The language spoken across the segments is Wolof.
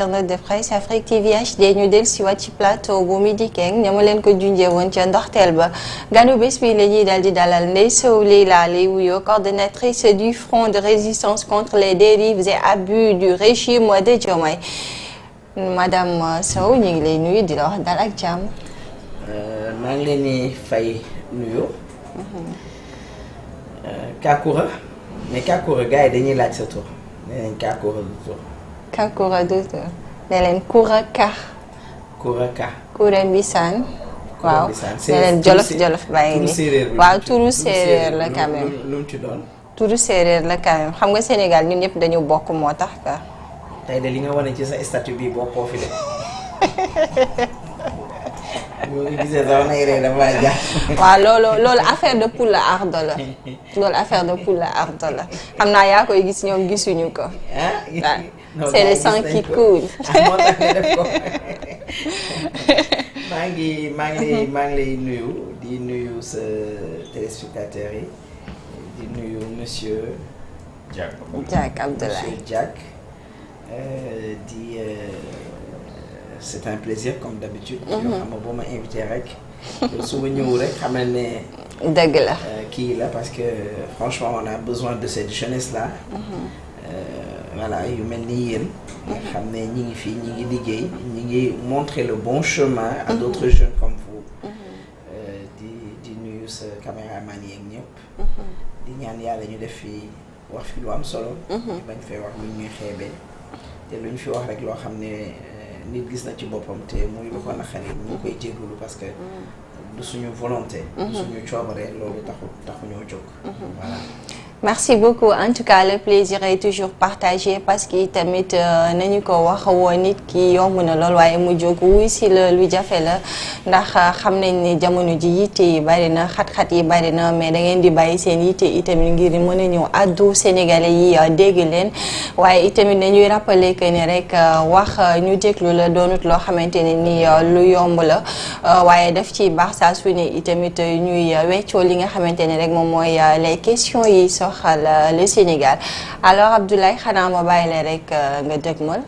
internet de presse Afrique TV HD ñu del si waat ci plateau bu Midi Keng ñama leen ko junjee woon ca ndoxteel ba ganu bés bi la ñuy daal di dalal Ndeye Sow Leila lay wuyoo coordonnatrice du Front de résistance contre les dérives et abus du régime de Diomaye. Madame Sow ñu ngi lay nuyu di la wax dal ak jàmm. maa ngi leen di fay nuyu. Kakura mais Kakura gars yi dañuy laaj sa tur nee nañ Kakura du tur. Kakura du tur ne leen Koura Ka. Koura Ka. Koura Mbissane. waaw ne leen jolof jolof bàyyi nii waaw turu séeréer la quand même. lu mu ci doon. turu séeréer la quand même xam nga Sénégal ñun ñëpp dañu bokk moo tax ka. tey de li nga wane ci sa statut bi bokkoo fi de. boo ko gisee sax nay ree dafa jaax. waaw loolu affaire de poule la ardo la loolu affaire de poule la ardo la xam naa yaa koy gis ñoom gisuñu ko. waaw c'est le sang qui coule. moo tax nga def ko. maa ngi lay nuyu di nuyu sa téléspectateurs yi di nuyu monsieur Diack Abdoulaye. monsieur Diack c'est un plaisir comme d'habitude. yoo xam nga boo ma invité rek. su ma ñëw rek xamal ne. dëgg la kii la parce que franchement on a besoin de cette jeunesse là. voilà yu mel ni yéen. nga xam ne ñi ngi fii ñi ngi liggéey ñi ngi montrer le bon chemin à d'autres jeunes comme vous. di nuyu sa caméraman yeeg ñëpp. di ñaan yàlla ñu def fi wax fi lu am solo. ñu bañ fee wax lu ñuy xeebee te lu ñu fi wax rek loo xam ne. nit gis na ci boppam te muy lu ko naqari ñu koy jégalu parce que du suñu volonté. du suñu coobare loolu taxu ñoo jóg. voilà. merci beaucoup en tout cas le plaisir est toujours partagé parce que tamit nañu ko wax woo nit ki yomb na lool waaye mu jóg wuy si la lu jafe la ndax xam nañ ni jamono ji yitte yi bari na xat-xat yi bari na mais da ngeen di bàyyi seen yitte itamit ngir mën a ñëw addu sénégalais yi dégg leen waaye itamit nañuy rappeler que ni rek wax ñu déglu la doonut loo xamante ne ni lu yomb la waaye daf ci baax saa su ne itamit ñuy weccoo li nga xamante ne rek moom mooy les questions yi xal le Sénégal alors Abdoulaye xanaa ma bàyyi la rek nga dëgmal.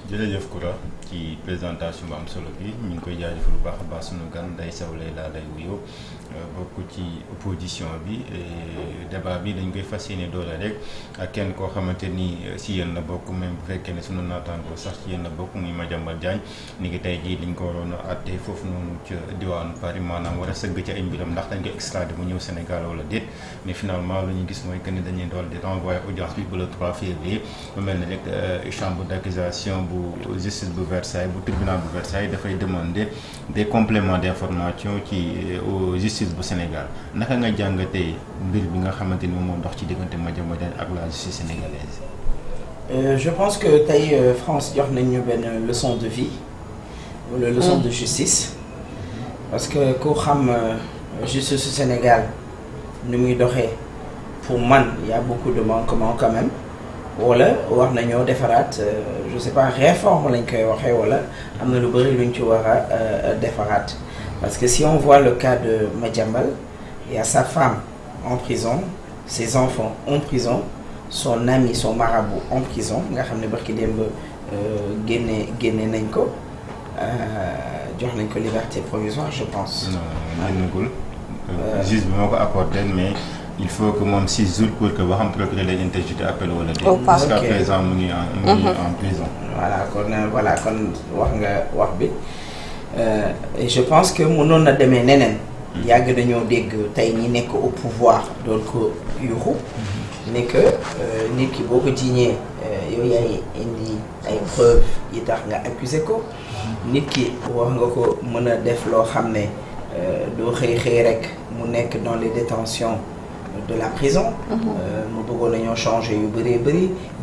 jërëjëf Koura ci présentation bu am solo bi ñu ngi koy jaajëfal bu baax a baax sunu gan Ndeye Sow Leila lay wuyoo bokk ci opposition bi débat bi dañ koy fas yéene doole rek ak kenn koo xamante ni si yéen la bokk même bu fekkee ne sunu naataangoo sax ci yéen la bokk muy Madiambal Diagne ni ngi tey jii liñ ko waroon a àtte foofu noonu ca diwaanu Paris maanaam war a sëgg ci ay mbiram ndax dañ ko extradé mu ñëw Sénégal wala déet mais finalement lu ñu gis mooy que ni dañuy dool di renvoyer audience bi ba le 3 février mu mel ne rek chambre d'accusation bu justice bu Versailles bu tribunal bu Versailles dafay demander des compléments d'information ci justice bu Sénégal naka nga jàngatee mbir bi nga xamante ni moom moo dox ci diggante Madiambal Diagne ak la justice sénégalaise. Je pense que tey France jox nañ ñu benn leçon de vie wala leçon de justice parce que ku xam justice du Sénégal ni muy doxee pour man y a beaucoup de manquements quand même wala war nañoo defaraat je sais pas réforme lañ koy waxee wala am na lu bëri luñ ci war a defaraat. Parce que si on voit le cas de Madiambal, il y a sa femme en prison, ses enfants en prison, son ami, son marabout en prison nga xam ne barki démb génne nañ ko jox nañ ko liberté provisoire je pense. non génnagul. juge bi moo ko accordé mais il faut que moom 6 jours pour que ba xam procureur lay interjeté appel wala déet. jusqu'à présent mu ngi en prison. voilà kon wax nga wax bi. Et je pense que mënoon na demee neneen. yàgg dañoo dégg tey ñi nekk au pouvoir doon ko yuxu ne que nit ki boo ko jiiñee yow yaay indi ay preuves yi tax nga accuser ko nit ki wax nga ko mën a def loo xam ne doo xëy rek mu nekk dans les détentions de la prison. mu bëggoon nañoo changer yu bëri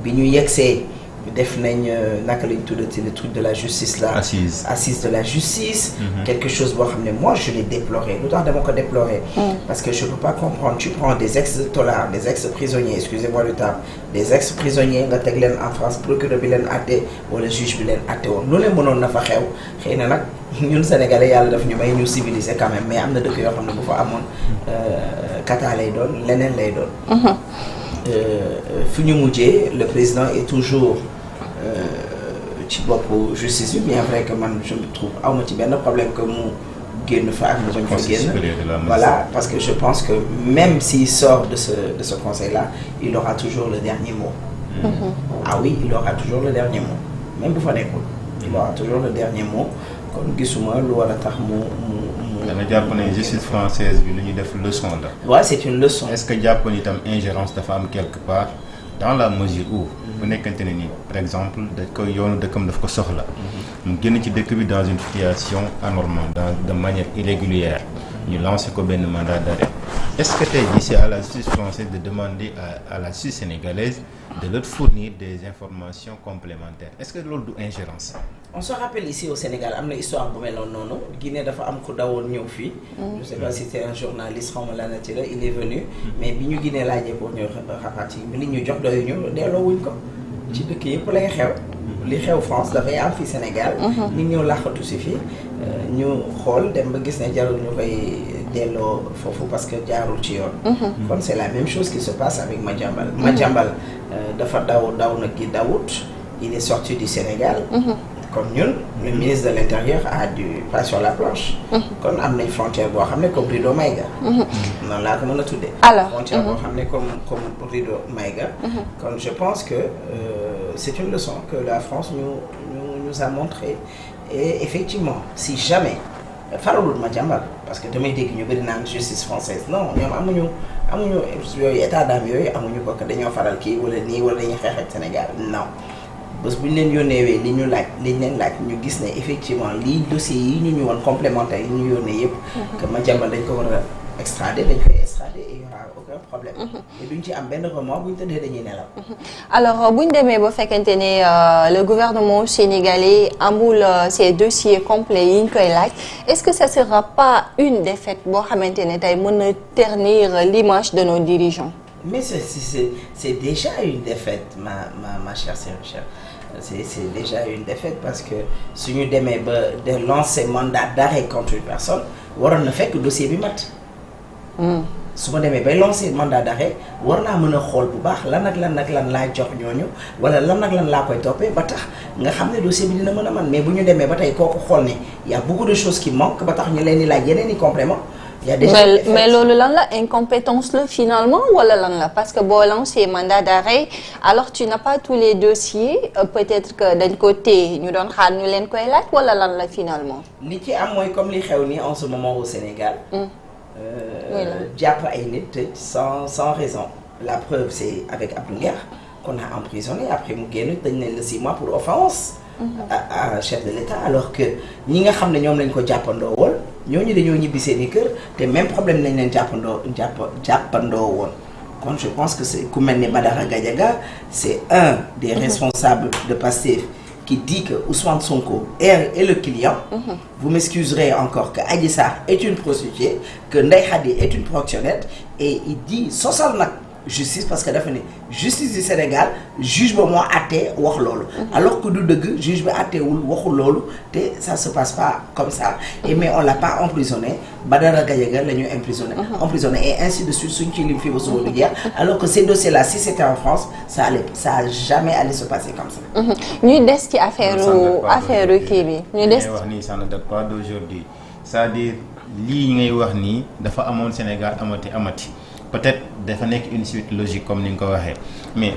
bi ñu yegsee def nañ naka lañ tuddati le truc de la justice là. assise de la justice. quelque chose boo xam ne moi je l'ai déploré lu tax dama ko déploré. parce que je peux pas comprendre tu prends des ex-dollars des ex-prisonniers excusez-moi le terme des ex-prisonniers nga teg leen en France procureur bi leen àtte wala juge bi leen àtte woon lu ne mënoon na fa xew xëy na nag ñun sénégalais yàlla daf ñu may ñu civilisé quand même mais am na dëkk yoo xam ne bu fa amoon kata lay doon leneen lay doon. fi ñu mujjee le président est toujours ci boppu justice bi bien vrai que man je me trouve awma ci benn problème que mu génn fa ak mu bañ fa génn voilà parce que je pense que même s'il sort de ce conseil là il aura toujours le dernier mot. Ah oui, il aura toujours le dernier mot même bu fa nekkul il aura toujours le dernier mot kon gisuma lu war a tax mu. dama jàpp ne justice française bi lu ñu def leçon la. waaw c'est une leçon. est-ce que jàpp ni itam ingérence dafa am quelque part dans la mesure où. bu nekkante ne ni par exemple dañ koy yoonu dëkkam daf ko soxla. mu génn ci dëkk bi dans une situation anormale de manière irrégulière ñu lancé ko benn mandat d'arrêt est-ce que tey jii c'est à la justice française de demander à la justice sénégalaise de leur fournir des informations complémentaires est-ce que loolu du ingérence. On se rappelle ici au Sénégal am na histoire bu mel noonu Guinée dafa am ku dawoon ñëw fii. je sais pas si c'est un journaliste xaw ma lan la ci la il est venu. mais bi ñu Guinée laajee pour ñu rapatrier bi li ñu jox doyuñu delloowuñ ko. ci dëkk yëpp lay xew. li xew France dafay am fii Sénégal. nit ñëw làqatu si fii ñu xool dem ba gis ne jarul ñu koy delloo foofu parce que jaarul ci yoon. kon c'est la même chose qui se passe avec Madiambal. Madiambal dafa daw na gi dawut il est sorti du Sénégal. comme ñun le ministre de l'Intérieur a du pas sur la planche. kon am nañ frontière boo xam ne comme Rideau Maïga. noonu laa ko mën a tuddee. alors frontière boo xam ne comme Rideau Maïga. kon je pense que c'est une leçon que la France nous a montré et effectivement si jamais faralul Madiambal parce que damay dégg ñu bëri naan justice française non ñoom amuñu yooyu état d'âme yooyu amuñu ko que dañoo faral kii wala nii wala dañuy xeex ak Sénégal non. bés bu ñu leen yónneewee li ñu leen laaj ñu gis ne effectivement lii dossier yi ñu woon complémentaire yi ñu yónnee yëpp. que Madiambal dañ ko war a extrader dañ koy extrader et il y aura aucun problème. et duñ ci am benn remords bu ñu tëddee dañuy nelaw. alors bu ñu demee ba fekkente ne le gouvernement sénégalais amul ces dossiers complets yi ñu koy laaj est-ce que ça sera pas une défaite boo xamante ne tey mën na ternir l'image de nos dirigeants. mais c'est déjà une défaite ma chère Cheikh. C'est déjà une défaite parce que suñu demee ba de lancer mandat d'arrêt contre une personne waroon na fekk dossier bi mat. su ma demee bay lancer mandat d'arrêt war naa mën a xool bu baax lan ak lan laa jox ñooñu wala lan ak lan laa koy toppee ba tax nga xam ne dossier bi dina mën a man mais bu ñu demee ba tey kooku xool ne y a beaucoup de choses qui manquent ba tax ñu leen di laaj yeneen i complément. mais loolu lan la incompétence la finalement wala lan la parce que boo lancé mandat d'arrêt alors tu n'as pas tous les dossiers peut-être que dañ ko téye ñu doon xaar ñu leen koy laaj wala lan la finalement. li ci am mooy comme li xew nii en ce moment au Sénégal. jàpp ay nit tëj sans raison la preuve c'est avec Abdou Nguer qu'on a emprisonné après mu génn tëj nañ la 6 mois pour offense. à chef de l'État alors que ñi nga xam ne ñoom lañ ko jàppandoo woon ñooñu dañoo ñibbi seen i kër te même problème nañ leen jàppandoo woon kon je pense que c'est ku mel ni Badara Gadiaga c'est un des responsables de Pastef qui dit que Ousmane Sonko est le client. Vous m'excuserez encore que Adji Sarr est une prostituée que Ndeye Khady est une proxénète et il dit sosal nag justice parce que dafa ne justice du Sénégal juge ba moo àttee wax loolu. alors que du dëgg juge bi àtteewul waxul loolu te ça se passe pas comme ça et mais on l'a pas emprisonné Badara Gadiaga la ñu emprisonné et ainsi de suite suñ ci lim fii ba suba du jeex alors que ces dossiers là si c'était en France ça a jamais allé se passer comme ça. ñuy des ci affaire kii bi ñu des. wax nii ça ne date pas d'aujourd'hui c'est-à-dire lii ngay wax nii dafa amoon Sénégal amati. peut-être dafa nekk une suite logique comme ni nga ko waxee mais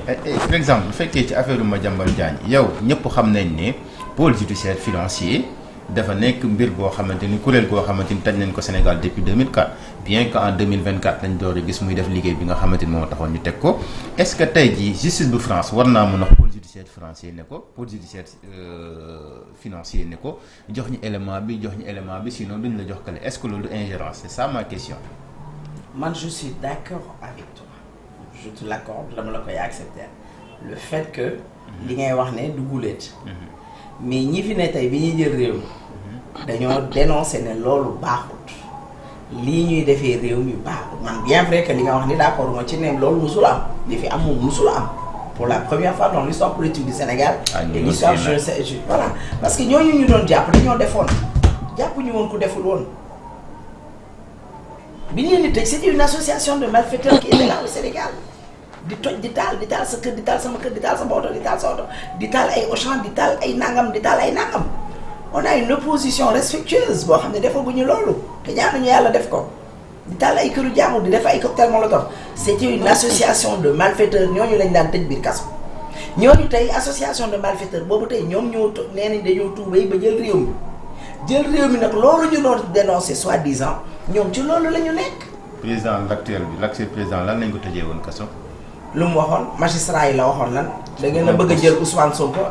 par exemple bu fekkee ci affaire Madiambal Diagne yow ñëpp xam nañ ne pôle judiciaire financier dafa nekk mbir boo xamante ni kuréel goo xamante ni taj nañ ko Sénégal depuis 2004 bien que en 2024 lañ door a gis muy def liggéey bi nga xamante ni moo taxoon ñu teg ko est-ce que tey jii justice bu France war naa mën a pôle judiciaire français ne ko pôle judiciaire financier ne ko jox ñu élément bi sinon duñ la jox kale est-ce que loolu ingérence c'est ça ma question. Man, je suis d'accord avec toi. Je te l'accorde, dama la koy accepter. Le fait que li ngay wax ne du guléet. mais ñi fi ne tey bi ñuy jël réew mi dañoo dénoncer ne loolu baaxut. lii ñuy defee réew mi baaxut man bien vrai que li nga wax ni d'accord ma ci ne loolu musul am li fi am moom musul am pour la première fois dans l'histoire politique du Sénégal. et l'histoire voilà parce que ñooñu ñu doon jàpp dañoo defoon jàpp ñu woon ku deful woon. bi ñu leen di tëj c'était une association de malfaiteurs qui était là au Sénégal di toj di taal sa kër di taal sama kër di taal sama oto di taal sa oto di taal ay Auchan di taal ay nangam di taal ay nangam on a une opposition respectueuse boo xam ne defaguñu loolu te ñaanuñu yàlla def ko di taal ay këru jàmbur di def ay cocktail molotov c'était une association de malfaiteurs ñooñu lañ daan tëj biir kaso ñooñu tey association de malfaiteurs boobu tey ñoom ñoo nee nañ dañoo tuubay ba jël réew mi nag loolu ñu doon dénoncer soi-disant ñoom ci loolu la ñu nekk. président l'actuel président lan lañ ko tëjee woon kaso. lu mu waxoon magistrat yi la waxoon lan. da ngeen a bëgg a jël Ousmane Sonko.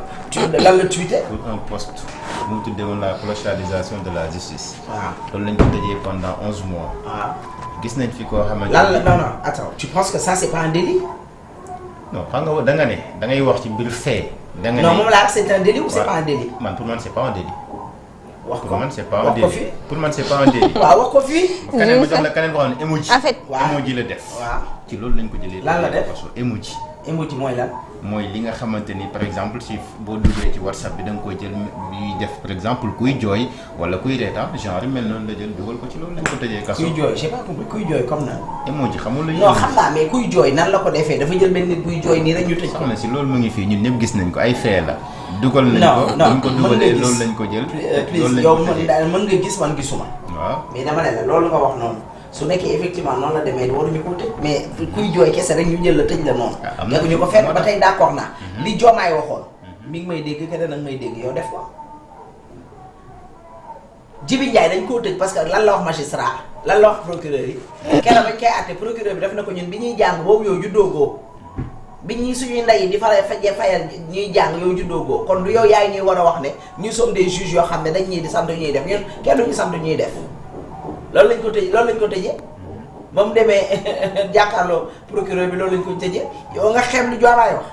lan la tweeté. pour un poste bu mu tuddee woon la clochardisation de la justice. waaw loolu lañ ko tëjee pendant 11 mois. waaw gis nañ fi koo xamante lan la non attends tu penses que ça c'est pas un délit. non xam nga da nga ne da ngay wax ci mbir fait. da nga ne non moom laa c'est un délit ou c'est pas un délit. man pour man c'est pas un délit. wax ko pour man c'est pas un wax ko délit fi. pour man c'est pas un délit. waaw wax ko fii. keneen ba jox la keneen boo xam ne emoji. en fait emoji la def. waaw ci loolu lañ ko jëlee. lan la def parce que emoji. emoji mooy lan. mooy li nga xamante ni par exemple si boo duggee ci WhatsApp bi da nga koy jël yuy def par exemple kuy jooy wala kuy reetaan genre mel noonu la jël dugal ko ci loolu lañ ko tëjee kaso. kuy jooy j'ai pas compris kuy jooy comme nan. emoji xamul la non xam naa mais kuy jooy nan la ko defee dafa jël benn nit buy jooy nii rek ñu tëj ko. soxna si loolu mu ngi fii ñun ñëpp gis nañ ko ay fee la. dugal nañ ko non buñ ko dugalee loolu lañ ko jël. loolu lañ yow ko tëjee daal mën nga gis man gisuma. waaw mais dama ne la loolu nga wax noonu su nekkee effectivement noonu la demee waruñu ko tëj mais kuy jooy kese rek ñu jël la tëj la noonu. am na ñu ko fenn ba tey d'accord naa. li Diomaye waxoon. mi ngi may dégg keneen nag may dégg yow def ko. Djibi Ndiaye dañ koo tëj parce que lan la wax magistrat lan la wax procureur yi. keroog bañ koy àtte procureur bi def na ko ñun bi ñuy jàng boobu yow juddoogoo. bi ñuy suñuy ndey di fayal ñuy jàng yow juddoogoo kon du yow yaay ñuy war a wax ne ñu sommes des juges yoo xam ne dañ ñuy di sant ñuy def ñun kenn duñu sant ñuy def. loolu lañ ko tëjee ba mu demee jàkkaarloo procureur bi loolu lañ ko tëjee yow nga xem lu Diomaye wax.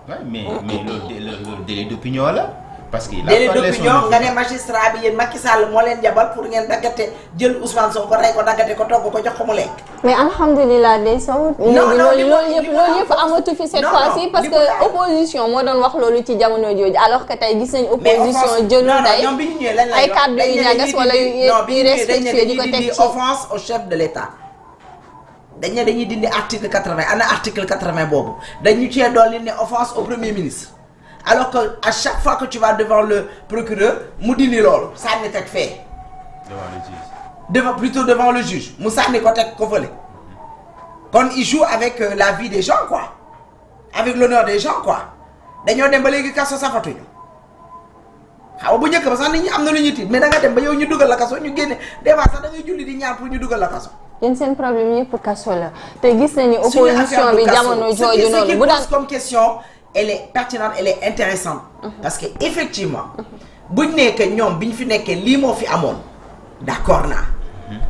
waaw mais loolu délit d'opinion la. parce que il a délit parlé d'opinion nga ne magistrat bi yéen Macky Sall moo leen jabal pour ngeen daggate jël Ousmane Sonko rey ko daggate ko togg ko jox ko mu lekk. mais alhamdulilah de Sow. loolu yëpp amatu fi cette fois-ci parce que opposition moo doon wax loolu ci jamono jooju alors que tey gis nañ opposition jëlul tey ñoom bi ñu ñëwee lan ay kàddu yu ñagas wala yu respectueux di ko teg ci offense au chef de l'État. dañ ne dañuy dindi article 80 ana article 80 boobu dañu cee dolli ne offense au premier ministre alors que à chaque fois que tu vas devant le procureur mu dindi loolu sànni teg fee. devant le juge mu sànni ko teg ko fële kon il joue avec la vie des gens quoi avec l'honneur des gens quoi dañoo dem ba léegi kaso safatuñu xaw bu njëkk ba sax nit ñi am na lu ñuy tiit mais da nga dem ba yow ñu dugal la kaso ñu génne des fois sax da ngay julli di ñaan pour ñu dugal la kaso. yéen seen problème yëpp kaso la te gis nañu opposition bi jamono jooju noonu bu daan comme question elle est pertinente elle est intéressante parce que effectivement buñ nekkee ñoom biñ fi nekkee lii moo fi amoon d'accord naa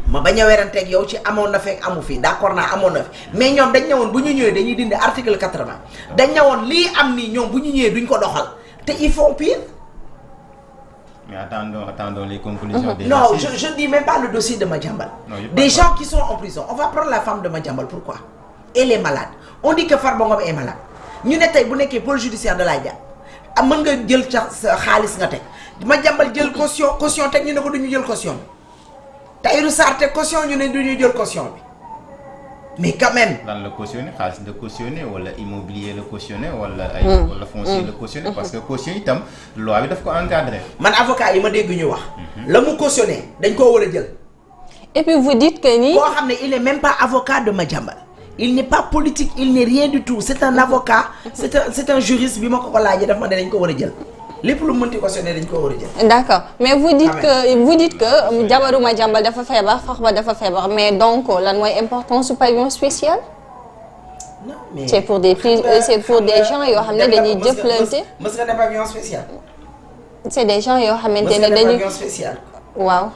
ma bañ a weranteeg yow ci amoon na fekk amu fi d'accord naa amoon na fi mais ñoom dañ ne woon bu ñu ñëwee dañuy dindi article 80 dañ ne woon lii am nii ñoom bu ñu ñëwee duñ ko doxal te ils font pire. Mais attendons les conclusions des non, assises. je dis même pas le dossier de Madiambal. Non, des gens qui sont en prison. On va prendre la femme de Madiambal. Pourquoi? Elle est malade. On dit que Farba Ngom est malade. Ñu ne tey bu nekkee pôle judiciaire de la jàpp mën nga jël sa xaalis nga teg Madiambal jël caution teg ñu ne ko duñu jël caution bi Tahirou Sarr teg caution ñu ne duñu jël caution bi mais quand même. lan la cautionné xaalis la cautionné wala immobilier la cautionné wala ay wala foncier la cautionné parce que caution itam loi bi daf ko encadré. man avocat yi ma dégg ñu wax. la mu cautionné dañ koo war a jël. et puis vous dites que ni. koo xam ne il est même pas avocat de Madiambal. il n'est pas politique il n'est rien du tout c'est un avocat c'est un juriste bi ma ko laajee daf ma ne dañ ko war a jël lépp lu mënti cautionné dañ ko war a jël. d'accord mais vous dites que jabaru Madiambal dafa feebar Farba dafa feebar mais donc lan mooy importance su pavillon spécial. non mais c'est pour des gens yoo xam ne dañuy jëflante. mës nga dem pavillon spécial. c'est des gens yoo xamante ne mës nga dem dañuy pavillon spécial. waaw.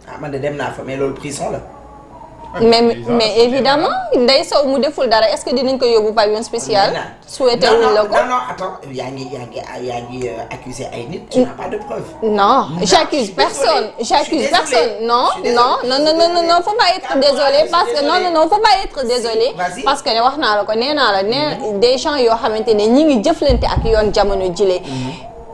ah man de dem naa fa mais loolu prison la. mais évidemment Ndeye Sow mu deful dara est-ce que dinañ ko yóbbu pavillon spécial. souhaité wuñ la ko non attends yaa ngi accuser ay nit. tu n'as pas de preuve. non j'accuse personne non faut pas être désolé parce que non faut pas être désolé parce que ne wax naa la ko nee naa la des gens yoo xamante ne ñi ngi jëflante ak yoon jamono jile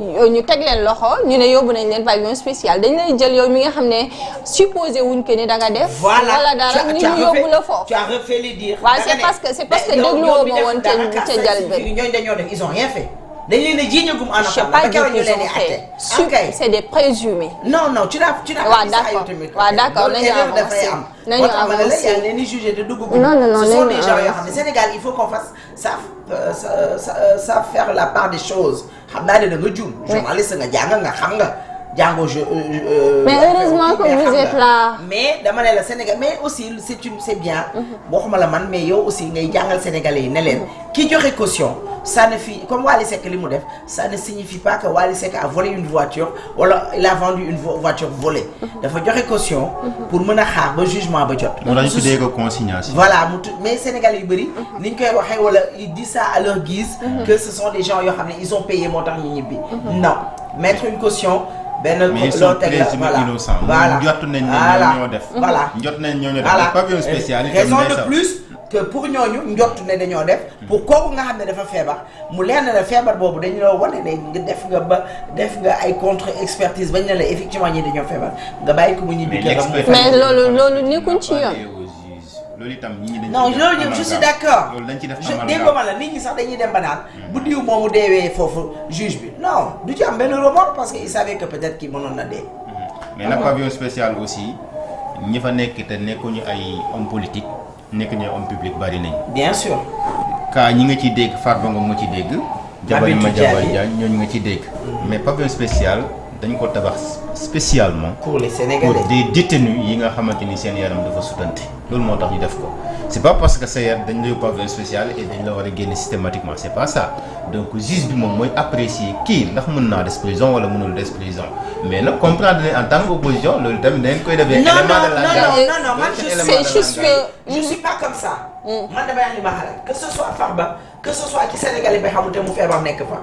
ñu teg leen loxo ñu ne yóbbu nañ leen pavillon spécial dañ lay jël yow mi nga xam ne supposé wuñ que ni da nga def. voilà dara ñu yóbbu la foofu. tu as refait les dire. waaw c'est parce que dégluwoo ma woon ca njëlbeen. ñooñu dañoo def ils ont rien fait. dañ leen a jiiñagum en je sais pas du tout c'est des présumés. non tu n'as pas dit ça yow tamit. waaw d'accord nañu avancé nañu avancé yaa leen di jugé de dugg. non ce sont des gens yoo xam ne Sénégal il faut qu'on fasse ça faire la part des choses xam naa ne da nga juum. journaliste nga jàng nga xam nga. jàngoo mais heureusement que vous êtes là. mais dama ne la Sénégal mais aussi c'est bien. waxuma la man mais yow aussi ngay jàngal Sénégalais yi ne leen. ki joxe caution ça ne fi comme Wally Seck li mu def ça ne signifie pas que Wally Seck a volé une voiture wala il a vendu une voiture volée. dafa joxe caution. pour mën a xaar ba jugement ba jot. moo tax ñu tuddee ko consignation. voilà mais Sénégalais yu bëri. ni ñu koy waxee wala ils disent ça à leur guise. que ce sont des gens yoo xam ne ils ont payé moo tax ñu ñibbi. non mettre une caution. mais ils sont présumés innocents. voilà njort nañ ne ñoo def. voilà njort nañ ñoo def. pavillon spécial raison de plus que pour ñooñu njort ne dañoo def. pour kooku nga xam ne dafa feebar mu leer na la feebar boobu dañu la wane ne nga def nga ay contre expertise bañ ne la effectivement ñi dañoo feebar nga bàyyi ko mu ñibbi. mais loolu nekkuñ ci yoon. loolu itam ñi dañ non loolu ñëpp je suis d'accord. loolu dañ ci def déggoo ma la nit ñi sax dañuy dem ba naan bu diw moomu deewee foofu juge bi non du ci am benn remords parce que il savait que peut-être kii mënoon na dee. mais nag pavillon spécial aussi ñi fa nekk te nekkuñu ay homme politique nekkuñu ay homme public bari nañ. bien sûr. kaa ñi nga ciy dégg Farba Ngom nga ci dégg. Jabari Madiambal Diagne ñooñu nga ciy dégg. mais pavillon spécial dañ ko tabax spécialement. pour les Sénégalais pour des détenus yi nga xamante ni seen yaram dafa sutante loolu moo tax ñu def ko c'est pas parce que sa yaram dañ lay pavillon spécial et dañ la war a génne systématiquement c'est pas ça donc juge bi moom mooy apprécier kii ndax mën naa des prison wala mënul des prison mais nag comprendre ne en tant qu'opposition loolu tamit dañ koy defee. élément de langage non man je suis pas comme ça. man damay wax li ma xalaat que ce soit Farba que ce soit ci Sénégalais bi xamante mu feebar nekk fa.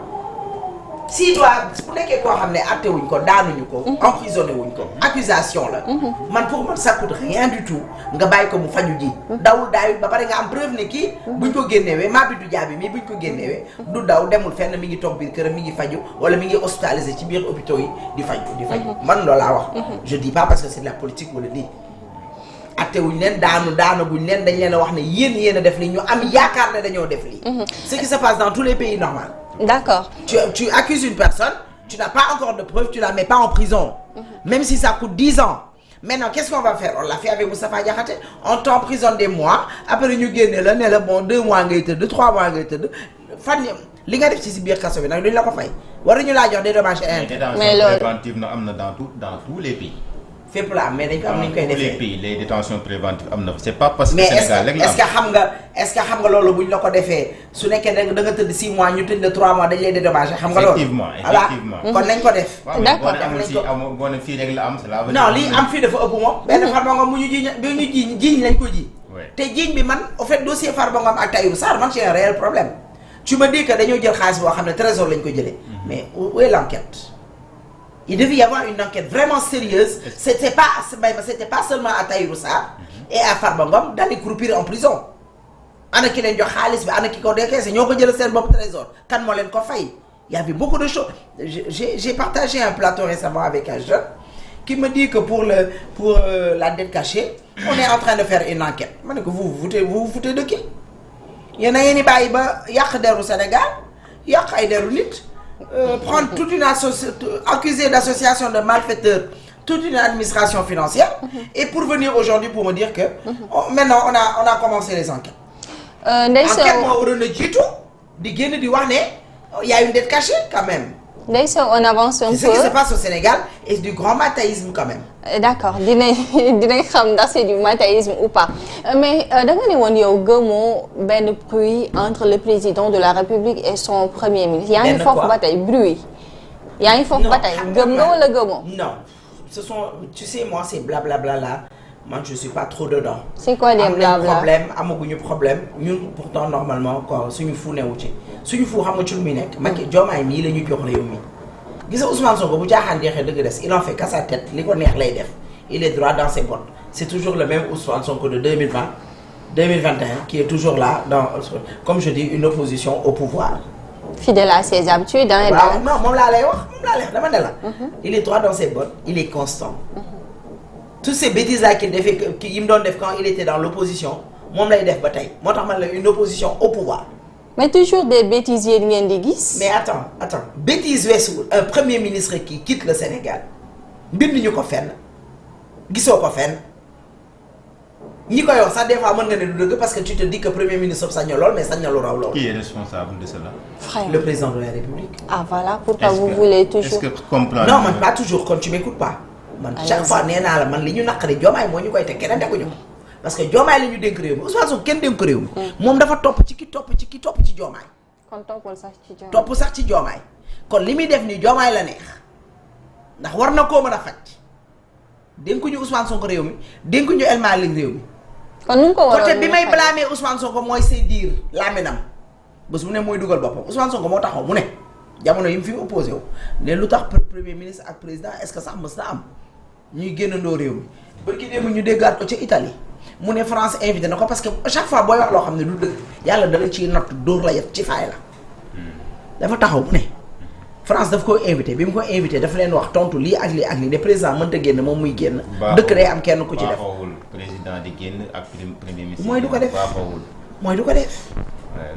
si doit bu nekkee koo xam ne atte wuñ ko daanuñu ko. emprisonné wuñ ko. accusation la. man pour man ça coûte rien du tout nga bàyyi ko mu faju ji. dawul daayul ba pare nga am preuve ne kii. buñ ko génnewee Mabidou Diaby mii buñ ko génnewee du daw demul fenn mi ngi toog biir këram mi ngi faju wala mi ngi hospitalisé ci biir hôpitaux yi di faju. man loolu laa wax. je dis pas parce que c'est de la politique wala lii. atte wuñ leen daanaguñ leen dañ leen a wax ne yéen a def lii ñu am yaakaar ne dañoo def lii. ce qui se passe dans tous les pays normaux. D'accord. Tu accuses une personne, tu n'as pas encore de preuves, tu la mets pas en prison. Même si ça coûte 10 ans. Maintenant, qu'est-ce qu'on va faire? On l'a fait avec Moustapha Diakhaté. On t'emprisonne des mois, après ñu génne la ne la bon 2 mois ngay tëdd 3 mois ngay tëdd fan li nga def ci biir kaso bi nag duñ la ko fay. war nañu laa jox des dommages et intérêts. mais loolu préventive na am na dans tous les pays. fépp la mais dañ ko am nañ koy defee les pays les détentions préventives am na c'est pas parce que Sénégal rek la mais est-ce que xam nga loolu buñ la ko defee su nekkee da nga tëdd 6 mois ñu tëdd la 3 mois dañ lay dédommagé xam nga loolu effectivement kon nañ ko def d'accord boo ne fii rek la am cela non lii am fii dafa ëpp moom benn Farba Ngom mu ñu jiiñ lañ ko ji te jiiñ bi man au fait dossier Farba Ngom ak Tahirou Sarr man c'est un réel problème tu me dis que dañoo jël xaalis boo xam ne trésor lañ ko jëlee mais où est l'enquête? Il devait y avoir une enquête vraiment sérieuse. C'était pas seulement à Tahirou Sarr et à Farba Ngom d'aller croupir en prison. ana ki leen jox xaalis bi ana ki ko décaissé ñoo ko jël seen bopp trésor kan moo leen ko fay. Il y avait beaucoup de choses. J'ai partagé un plateau récemment avec un jeune qui me dit que pour la dette cachée, on est en train de faire une enquête. Ma ne ko vous vous foutez de qui? yéen a ngeen di bàyyi ba yàq deru Sénégal yàq ay deru nit. Prendre toute une accusée d'association de malfaiteurs, toute une administration financière, et pour venir aujourd'hui pour me dire que maintenant on a commencé les enquêtes. Enquête moo waroon a jiitu di génn di wax ne il y a une dette cachée quand même. Ndeysaan on avance un peu. C'est ce qui se passe au Sénégal et du grand matéisme quand même. D'accord dinañ xam ndax c'est du matéisme ou pas mais da nga ne woon yow gëmoo benn bruit entre le président de la République et son premier ministre. yaa ngi foofu ba tey bruit. yaa ngi foofu ba tey gëm nga wala gëmoo. non ce sont tu sais moi c'est blablabla là moi je suis pas trop dedans. c'est quoi des blabla problème amaguñu problème ñun pourtant normalement quoi suñu fu newu ci suñu fu xam nga ci lu muy nekk. Macky Diomaye mii la ñu jox réew mi. gis nga Ousmane Sonko bu jaaxaan jeexee dëgg des il en fait qu'à sa tête li ko neex lay def il est droit dans ses bottes c'est toujours le même Ousmane Sonko de 2021 qui est toujours là comme je dis une opposition au pouvoir fidèle à ses habitudes. waaw non moom laa lay wax dama ne la. il est droit dans ses bottes il est constant. toutes ces bêtises là qu'il defee yi mu doon def quand il était dans l'opposition moom lay def ba tey moo tax man la une opposition au pouvoir. mais toujours des bêtises yéen ngeen di gis. mais attends bêtise weesuwul un premier ministre qui quitte le Sénégal binduñu ko fenn gisoo ko fenn ñi koy wax sax des fois mën nga ne du dëgg parce que tu te dis que premier ministre sañ na lool mais sañ na lu raw lool. Qui est responsable de cela? Frère. Le président de la République. Ah voilà pourquoi vous voulez toujours. Est-ce que comprendre. non man pas toujours quand tu m'écoutes pas. man chaque fois nee naa la man li ñu naqari Diomaye moo ñu koy teg keneen teguñu ko parce que Diomaye la ñu dénk réew mi Ousmane Sonko kenn dénk réew mi. moom dafa topp ci Diomaye. kon toppul sax ci Diomaye. topp sax ci Diomaye kon li muy def nii Diomaye la neex ndax war na koo mën a faj dénkuñu Ousmane Sonko réew mi dénkuñu El Malick réew mi. kon nu mu ko waroon côté bi may blâmer Ousmane Sonko mooy c'est dire làmminam bés mu ne mooy dugal boppam Ousmane Sonko moo taxaw mu ne jamono yi mu fi opposé wu ne lu tax premier ministre ak président est-ce que sax mës na am ñuy génnandoo réew mi bërki démb ñu déggaat ko ca Italie mu ne France invité na ko parce que chaque fois booy wax loo xam ne du dëgg yàlla dala ciy natt dóor la yet ci faay la dafa taxaw mu ne France daf ko invité bi mu ko invité dafa leen wax tontu lii ak lii de président mënta génn moom muy génn. dëkk day am kenn ku ci def baaxawul président di génn ak premier ministre. mooy du ko def baaxawul. mooy du ko def.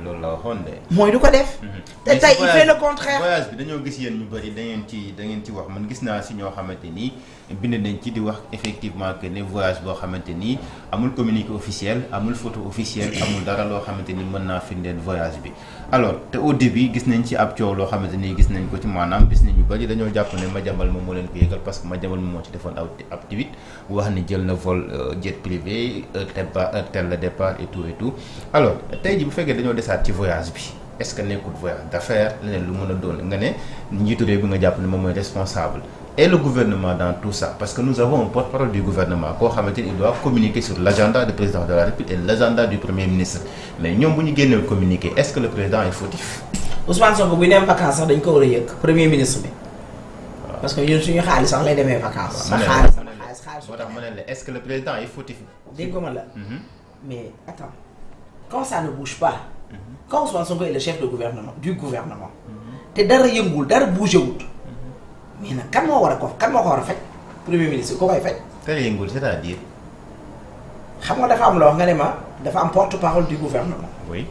loolu la waxoon de. mooy du ko def. te tey il fait le contraire. voyage bi dañoo gis yéen ñu bëri da ngeen ci wax man gis naa si ñoo xamante ni bind nañ ci di wax effectivement que ne voyage boo xamante ni amul communiqué officiel amul photo officielle amul dara loo xamante ni mën naa firndeel voyage bi. alors te au début gis nañ ci ab coow loo xamante ni gis nañ ko ci maanaam gis nañ ñu bëri dañoo jàpp ne Madiambal moom moo leen ko yëgal parce que Madiambal moom moo ci defoon ab tweet wax ni jël na vol jet privé tel le départ et tout alors tey ji bu fekkee dañoo desaat ci voyage bi est-ce que nekkul voyage d'affaires leneen lu mën a doon nga ne njiitu réew bi nga jàpp ne moom mooy responsable et le gouvernement dans tout ça parce que nous avons un porte-parole du gouvernement koo xamante ni il doit communiquer sur l'agenda du président de la République et l'agenda du premier ministre mais ñoom bu ñu génneel communiquer est-ce que le président est fautif. Ousmane Sonko buy dem vacances sax dañ ko war a yëg premier ministre bi. parce que ñun suñu xaalis sax lay demee vacances. sa xaalis moo tax ma ne la est-ce que le président est fautif. dégg nga ma la. mais attends quand ça ne bouge pas. quand Ousmane Sonko est le chef de gouvernement du gouvernement. te dara yëngul dara bougé wut. mais nag kan moo ko war a faj premier ministre ko koy faj. dara yëngul c'est-à-dire. xam nga dafa am loo nga ne ma dafa am porte-parole du gouvernement. oui.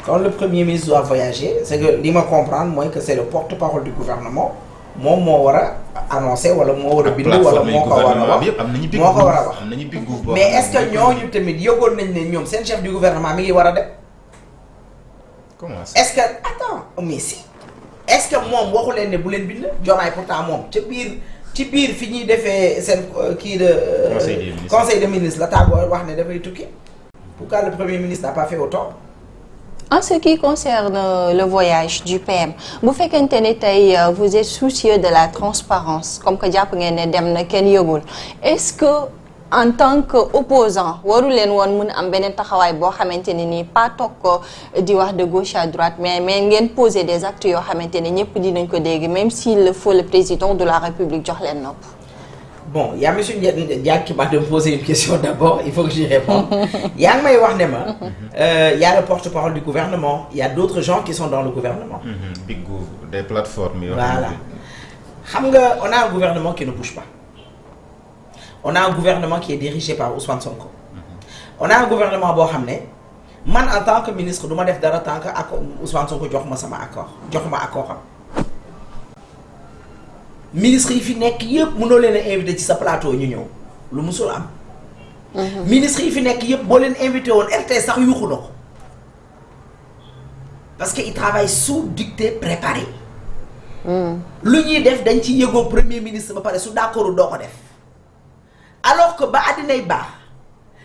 quand le premier ministre doit voyager c'est que li ma comprendre mooy que c'est le porte-parole du gouvernement moom moo war a annoncer wala moo war a bind wala moo ko war a wax moo ko war a wax mais est-ce que ñooñu tamit yëgoon nañ ne ñoom seen chef du gouvernement mi ngi war a dem. comment ça est-ce que attends mais si est-ce que moom waxu leen ne bu leen bind Diomaye pourtant moom ci biir fi ñuy defee seen kii de. conseil des ministres la tàggoo wax ne dafay tukki. pourquoi le premier ministre n'a pas fait autant. En ce qui concerne le voyage du PM bu fekkente ne tey vous êtes soucieux de la transparence comme que jàpp ngeen ne dem na kenn yëgul est-ce que en tant que opposant waru leen woon mën a am beneen taxawaay boo xamante ne nii pas toog ko di wax de gauche à droite mais ngeen poser des actes yoo xamante ne ñëpp dinañ ko dégg même s'il le faut le président de la République jox leen nopp. Bon, il y a monsieur Ndiaye qui m'a posé une question d'abord, il faut que j'y réponde. Il y a il y a le porte-parole du gouvernement, il y a d'autres gens qui sont dans le gouvernement. Big Gouv, des plateformes. Voilà. On a un gouvernement qui ne bouge pas. On a un gouvernement qui est dirigé par Ousmane Sonko. On a un gouvernement bo xamné man en tant que ministre duma def dara tant que Ousmane Sonko jox ma sama accord, jox ma accord am. Ministre yi fi nekk yëpp mënoo leen a invité ci sa plateau ñu ñëw lu musul am. ministre yi fi nekk yëpp boo leen invité woon RTS sax yuuxu na ko parce que il travaille sous dictée préparée. lu ñuy def dañ ci yëgoo premier ministre ba pare su d'accord doo ko def alors que ba àddinay baax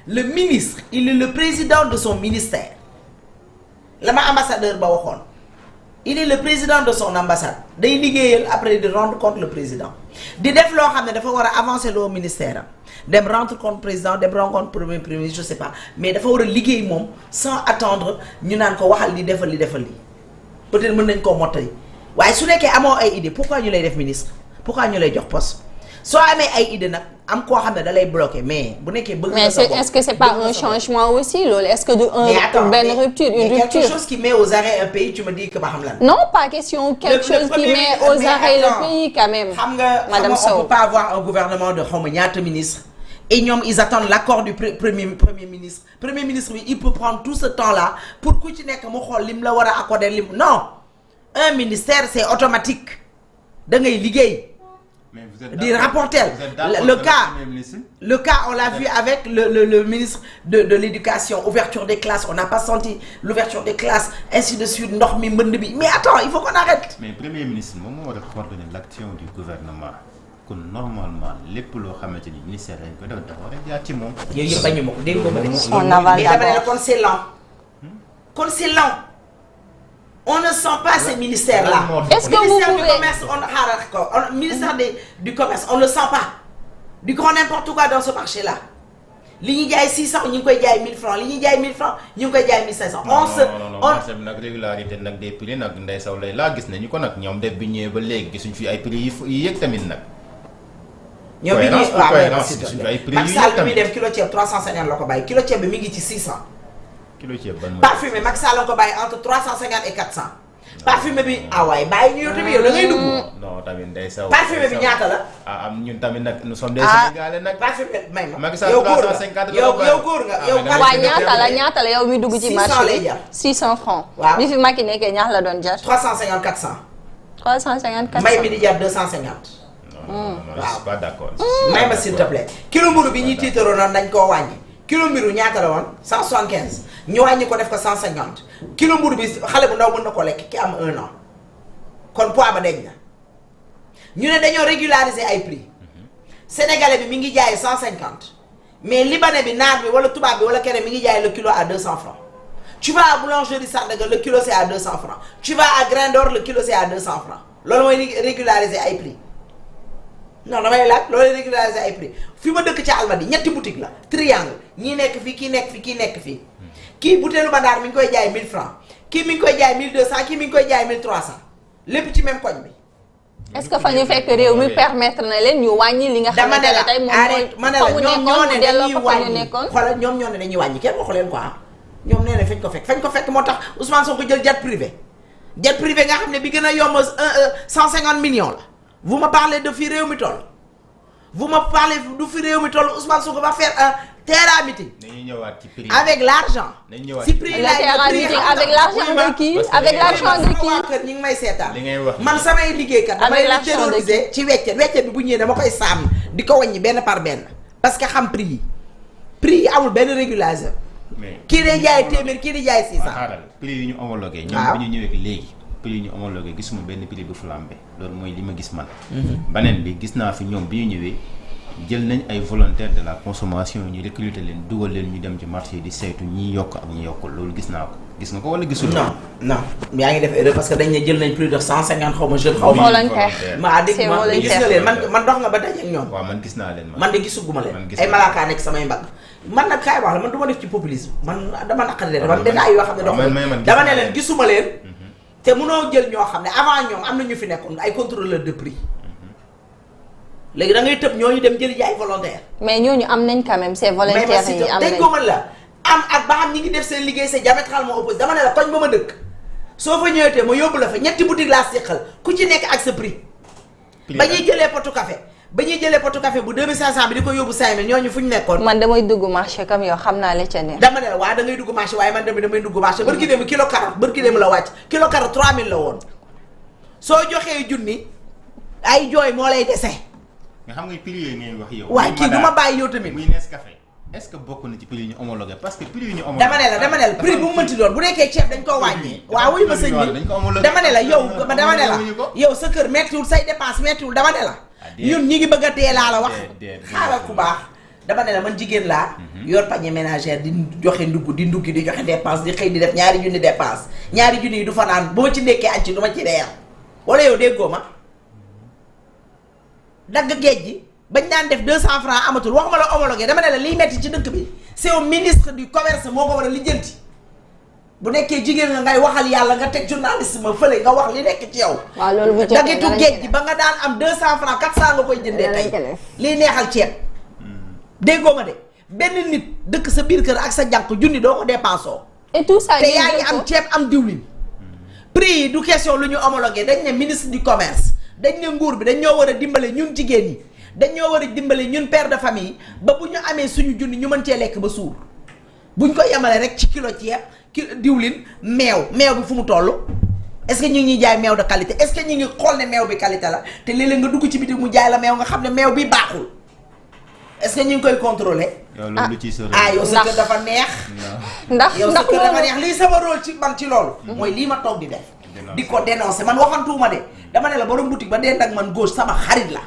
le ministre il est le président de son ministère la ma ambassadeur ba waxoon. Il est le président de son ambassade day liggéeyal après de rendre compte le président di def loo xam ne dafa war a avancer loo ministère am dem rendre compte président dem rendre compte premier ministre je sais pas mais dafa war a liggéey moom sans attendre ñu naan ko waxal li defal li peut-être mën nañ koo mottali waaye su nekkee amoo ay idée pourquoi ñu lay def ministre pourquoi ñu lay jox poste soo amee ay idée nag am koo xam ne da lay bloqué mais bu nekkee bëgg mais est-ce que c'est pas un changement aussi loolu est-ce que benn rupture une rupture quelque chose qui met aux arrêts un pays tu me dis que ba xam lan non pas question quelque chose qui met aux arrêts le pays quand même xam nga madame Sow on peut pas avoir un gouvernement de xawma ñaata ministre et ñoom ils attendent l'accord du premier ministre bi il peut prendre tout ce temps-là pour ku ci nekk mu xool lim la war a accorder lim non un ministère c'est automatique da ngay liggéey di rapporter le cas on l'a vu avec le ministre de l'éducation ouverture des classes on n'a pas senti l'ouverture des classes ainsi de suite ndox mi mbënd bi mais attends il faut qu'on arrête mais premier ministre moom moo war a coordonner l'action du gouvernement kon normalement lépp loo xamante ni ministère lañ ko def dafa war a jaar ci moom yooyu yëpp bañu ma ko dégg nga ma on avale mais dama ne la kon c'est lent on ne sent pas ces ministères-là. Est-ce que vous pouvez... du commerce ministère du commerce on ne le sent pas du grand n'importe quoi dans ce marché-là li ñuy jaay 600 ñu ngi koy jaay 1000 francs li ñuy jaay 1000 francs ñu ngi koy jaay 1500. non marché bi nag régularité nag des prix nag Ndeye Sow lay laa gis nañu ko nag ñoom def bi ñëwee ba léegi gisuñ fi ay prix yi yëg tamit nag. ñoom bi ñuy waaw gisuñ fi ay prix Macky Sall bi muy dem kilo ceeb 350 la ko bàyyi kilo ceeb bi mi ngi ci 600. kilo ceeb ban parfumé Macky Sall la ko bàyyi entre 350 et 400. parfumé bi waay bàyyi ñu yow tamit yow da ngay dugg. non tamit Ndeye Sow. parfumé bi ñaata la. am ñun tamit nag nous sommes des Sénégalais nag. parfumé may ma Macky Sall yow góor 350 nga yow góor nga yow. waaw ñaata la yow mi dugg ci marché 600 lay jar 600 francs. waaw bi fi Macky nekkee ñaata la doon jar. 350 400. 350 400 may mi di jar 250. non je suis pas d'accord. may ma s'il te plaît kilo mburu bi ñuy tiitaroo noonu dañ koo wàññi kilo mburu ñaata la woon 175 ñu wàññi ko def ko 150 kilo mburu bi xale bu ndaw mën na ko lekk ki am 1 an kon poids ba deñ na ñu ne dañoo régulariser ay prix sénégalais bi mi ngi jaay 150 mais libanais bi naar bi wala tubaab bi wala keneen mi ngi jaay le kilo à 200 francs tu vas à boulangerie Sandaga le kilo c'est à 200 francs tu vas à Grain d'Or le kilo c'est à 200 francs loolu mooy régulariser ay prix non damay laaj loolu régulariser ay prix fi ma dëkk ci Almadies ñetti boutique la triangle ñii nekk fii kii nekk fii kii nekk fii kii butéelu Bandaar mi ngi koy jaay 1000 francs kii mi ngi koy jaay 1200 kii mi ngi koy jaay 1300 lépp ci même koñ bi. est-ce que fa ñu fekk réew mi permettre na leen ñu wàññi li nga xamante ne tey moom mooy ñoom ñoo ne dañuy wàññi xoolal ñoom ñoo ne dañuy wàññi kenn waxu leen quoi ñoom nee na fañ ko fekk moo tax Ousmane Sonko jël jet privé nga xam ne bi gën a yomb 150 millions la. vous me parlez de fi réew mi toll vous me parlez du fi réew mi toll Ousmane Sonko va faire un terrain meeting. dañuy ñëwaat ci prix avec l'argent. dañuy ñëwaat ci prix avec l'argent de qui avec l'argent de qui kër ñi ngi may seetaan. li ngay wax man samay liggéeykat. damay leen terroriser ci weccet bi bu ñëwee dama koy sàmm di ko wàññi benn par benn. parce que xam prix yi amul benn régularisation. mais kii day jaay téeméer kii di jaay 600. xaaral prix yi ñu homologué. ñoom bi ñu ñëwee léegi. prix yi ñu homologué gisuma benn prix bu flambé loolu mooy li ma gis man. beneen bi gis naa fi ñoom bi ñu ñëwee jël nañ ay volontaires de la consommation ñu recruter leen dugal leen ñu dem ci marché di saytu ñi yokk ak ñi yokkul loolu gis naa ko gis nga ko wala gisul. non yaa ngi def erreur parce que dañ ne jël nañ plus de 150 xaw ma jeune xaw ma. volontaire maa dégg ma gis nga leen man dox nga ba daje ak ñoom. waaw man gis naa leen man de gisuguma leen. ay malaakaa nekk samay mbagg. man nag kaay wax la man du ma def ci populisme man dama naqari leen. man détails yoo xam ne dox dama ne leen gisuma leen. te mënoo jël ñoo xam ne avant ñoom am na ñu fi nekkoon ay contrôleur de prix léegi da ngay tëb ñooñu dem jëli ji ay volontaire. mais ñooñu am nañ quand même ces volontaires yi am nañ ko mën la am ak ba xam ñi ngi def seen liggéey c'est diamétralement opposé dama ne la koñ ba ma dëkk soo fa ñëwetee ma yóbbu la fa ñetti boutique laa séqal ku ci nekk ak sa prix. ba ñuy jëlee potu café bu 2500 bi di ko yóbbu 5000 ñooñu fu ñu nekkoon. man damay dugg marché comme yow xam naa la ca ne. dama ne la waaw da ngay dugg marché waaye man damay dugg marché barki dem kilo carotte barki dem la wàcc kilo carotte 3000 la woon soo joxee junni ay jooy moo lay dese. nga xam nga prix yooyu ngay wax yow. waaye kii du ma bàyyi yow tamit. muy Nescafé est-ce que bokk na ci prix yi ñu homologué parce que prix yi ñu homologué. dama ne la prix bu mu mënti doon bu nekkee ceeb dañ koo wàññi. waaw wuyu ma sëñ bi dama ne la yow sa kër mettiwul say dépense mettiwul dama ne la. ñun ñi ngi bëgg a dee laa la wax. xaaral ku baax dama ne la man jigéen laa. yor panier ménagère di joxe ndugg di nduggi di joxe dépense di xëy di def ñaari junni dépense ñaari junni yi du fa naan bu ma ci nekkee añ ci du ma ci reer wala yow déggoo ma dagg géej gi bañ daan def 200 francs amatul waxuma la homologué dama ne la liy metti ci dëkk bi c'est au ministre du commerce moo ko war a lijjanti bu nekkee jigéen nga ngay waxal yàlla nga teg journaliste ma fële nga wax li nekk ci yow. waaw loolu bu jotee dagitu géej gi ba nga daan am 200 francs 400 nga koy jëndee tey. liy neexal ceeb. déggoo ma de benn nit dëkk sa biir kër ak sa jànq junni doo ko dépensoo. et tout ça te yaa ngi am ceeb am diwlin. prix yi du question lu ñu homologué dañ ne ministre du commerce dañ ne nguur bi dañ ñoo war a dimbale ñun jigéen ñi dañ ñoo war a dimbale ñun père de famille ba bu ñu amee suñu junni ñu mën cee lekk ba suur buñ ko yemale rek ci kilo ceeb diwlin meew bi fu mu toll est-ce que ñu ngi jaay meew de qualité est-ce que ñu ngi xool ne meew bi qualité la te léeg-léeg nga dugg ci biti mu jaay la meew nga xam ne meew bi baaxul est-ce que ñu ngi koy contrôler. yow sa kër dafa neex. ndax yow sa kër dafa neex lii sama rôle ci man ci loolu. mooy lii ma toog di def. di ko dénoncer man waxantuuma de dama ne la borom boutique ba dend ak man gauche sama xarit la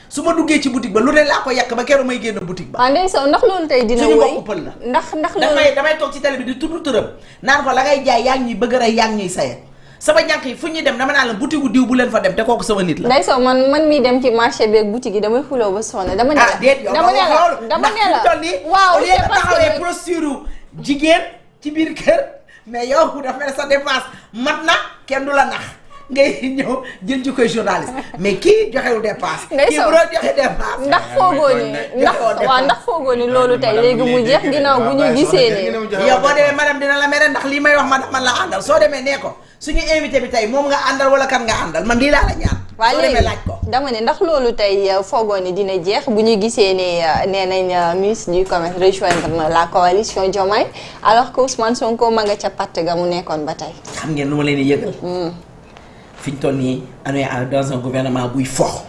su ma duggee ci boutique ba lu ne laa ko yàq ba keroog may génn boutique ba. Ndeye Sow ndax loolu tey dina suñu wéy mbokku pël la. ndax loolu damay toog ci télé bi di tudd turam naan ko la ngay jaay yaa ngi ñuy bëgg a rey yaa ngi ñuy sayet sama ñànk yi fu ñuy dem dama naan la boutique gu diw bu leen fa dem te kooku sama nit la. Ndeye Sow man mii dem ci marché beeg boutique yi damay xuloo ba sonn dama ne la déet yow dama ne la waaw c'est parce que posture jigéen ci biir kër mais yow dafa mel sa dépense mat na kenn du la nax ngay ñëw jël ci koy journaliste mais kii joxewul dépense. kii bu doon joxe dépense. ndax foogoo ni loolu tey léegi mu jeex ginnaaw bu ñu gisee ne. yow boo demee madame dina la mere ndax lii may wax man la àndal soo demee nee ko suñu invité bi tey moom nga àndal wala kan nga àndal man lii laa la ñaan. soo demee laaj ko dama ne ndax loolu tey foogoo ni dina jeex bu ñu gisee ne nee nañ ministre du commerce rejoindre na la coalition Diomaye alors que Ousmane Sonko ma nga ca patt ga mu nekkoon ba tey. xam ngeen nu ma leen di yëgal. fi ñu toll nii on est dans un gouvernement buy fort.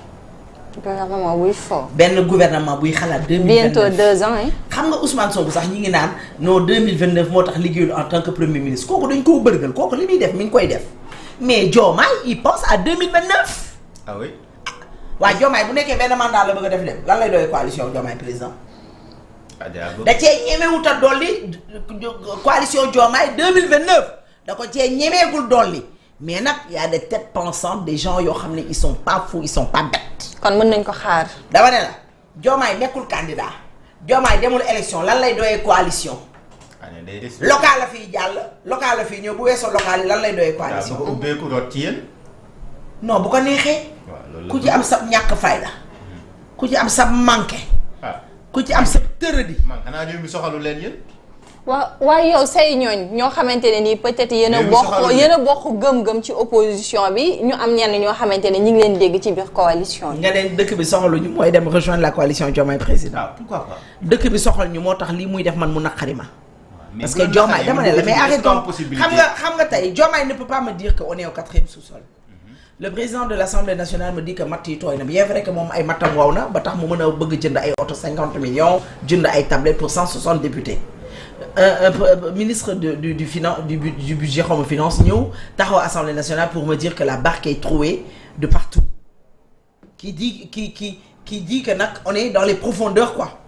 benn gouvernement buy xalaat 2029 bientôt 2 ans hein. xam nga Ousmane Sonko sax ñi ngi naan non 2029 moo tax liggéeyul en tant que premier ministre kooku dañ koo bërgal kooku li muy def mi ngi koy def mais Diomaye il pense à 2029. ah oui. waaw Diomaye bu nekkee benn mandat la bëgg a def dem lan lay doy coalition Diomaye président. da cee ñemewut a dolli coalition Diomaye 2029 da ko cee ñemeegul dolli. mais nag y a des têtes pensantes des gens yoo xam ne ils sont pas fous ils sont pas bêtes. kon mën nañ ko xaar. dama ne la Diomaye nekkul candidat Diomaye demul élection lan lay doyee coalition. local la fiy jàll local la fiy ñëw bu weesoo local yi lan lay doyee coalition. daa ubbeeku root ci yéen. non bu ko neexee. ku ci am sa ñàkk fayda ku ci am sa manqué. ku ci am sa tërëdi. man xanaa réew mi soxalu leen yéen. waaye yow say ñooñ ñoo xamante ne nii peut-être yéen a bokk gëm-gëm ci opposition bi ñu am ñenn ñoo xamante ne ñu ngi leen dégg ci biir coalition bi. nga ne dëkk bi soxaluñu mooy dem rejoindre la coalition Diomaye président. pourquoi pas. dëkk bi soxal ñu moo tax lii muy def man mu naqari ma. parce que Diomaye dama ne la mais arrêtons xam nga tey Diomaye ne peut pas me dire que on est au 4e sous-sol. Le président de l'Assemblée nationale me dit que matt yi tooy na bien vrai que moom ay mattam wow na ba tax mu mën a bëgg jënd ay oto 50 millions jënd ay tablettes pour 160 députés. Ministre du budget xaw ma finance ñëw taxaw Assemblée nationale pour me dire que la barque est trouée de partout qui dit que nag on est dans les profondeurs quoi.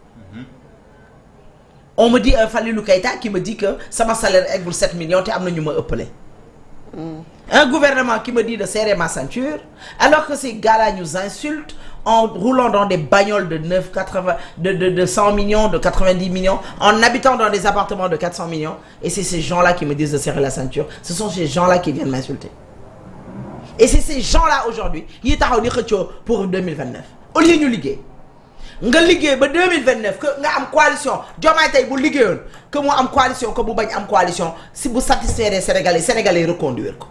On me dit Falilou Keïta qui me dit que sama salaire eggul 7 millions te am na ñu ma ëppale. Un gouvernement qui me dit de serrer ma ceinture alors que ces gars-là nous insultent en roulant dans des bagnoles de 100 millions, de 90 millions, en habitant dans des appartements de 400 millions. Et c'est ces gens-là qui me disent de serrer la ceinture. Ce sont ces gens-là qui viennent m'insulter. Et c'est ces gens-là aujourd'hui yi taxaw di xëccoo pour 2029 au lieu ñu liggéey nga liggéey ba 2029 que nga am coalition Diomaye tey bu liggéeyoon que mu am coalition que mu bañ am coalition si bu satisfaire Sénégalais reconduire ko.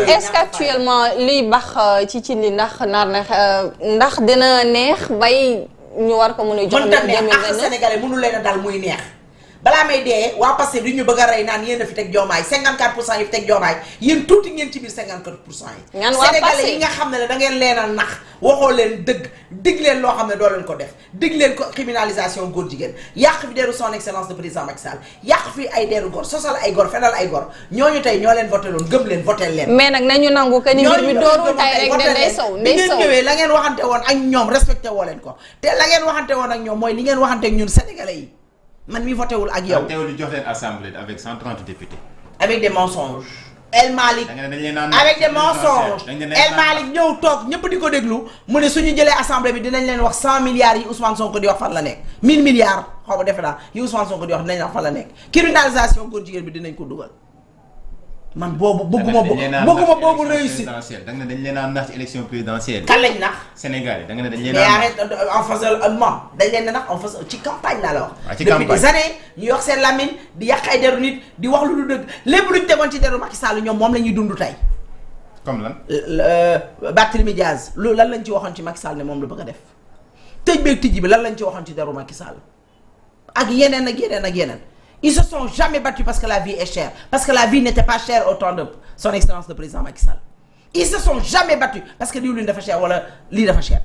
est-ce qu'actuellement liy bax ci li ndax ndax dina neex bay ñu war ko mën a jox. 2029 Sénégalais mënu leen a dal muy neex. balaa may dee waa Pastef di ñu bëgg a rey naan yéen a fi teg Diomaye 54% yi fi teg Diomaye yéen tuuti ngeen ci biir 54% yi. Sénégalais yi nga xam ne da ngeen leen a nax waxoo leen dëgg dig leen loo xam ne doo leen ko def dig leen ko criminalisation góor jigéen yàq fi deeru son excellence de président Macky Sall yàq fi ay deeru góor sosal ay góor fenal ay góor ñooñu tey ñoo leen voté loon gëm leen voté leen. mais nag nañu nangu que ni mbir mi doorul tay rek de Ndeye Sow bi ngeen ñëwee la ngeen waxante woon ak ñoom respecté woo leen ko te la ngeen waxante woon ak ñoom mooy li ngeen waxante ak ñun sénégalais yi man mi voté wul ak yow. teewul jox leen assemblée avec 130 députés. avec des mensonges El Malick avec des mensonges El Malick ñëw toog ñëpp di ko déglu mu ne suñu jëlee assemblée bi dinañ leen wax 100 milliards yi Ousmane Sonko di wax fan la nekk 1000 milliards xaw ma defe naa yi Ousmane Sonko di wax dinañ wax fan la nekk criminalisation góor jigéen bi dinañ ko dugal man boobu bëgguma boobu réussir da nga ne dañ leen a nax ci élection présidentielle. kan lañ nax Sénégal yi da nga ne dañ leen mais a arrête en faisant dañ leen nax en faisant ci campagne laa la wax. ci depuis campagne des années ñu yor seen lamine di yàq ay deru nit di wax lu dëgg lépp lu ñu tegoon ci deru Macky Sall ñoom moom la ñuy dund tey. comme lan. Barthélémy Diaz loolu lan lañ ci waxoon ci Macky Sall ne moom la bëgg a def tëj beeg tijji bi lan lañ ci waxoon ci deru Macky Sall ak yeneen ak yeneen ak yeneen. Ils se sont jamais battus parce que la vie est chère. Parce que la vie n'était pas chère au temps de son excellence le président Macky Sall. Ils se sont jamais battus parce que diwlin dafa cher wala lii dafa cher.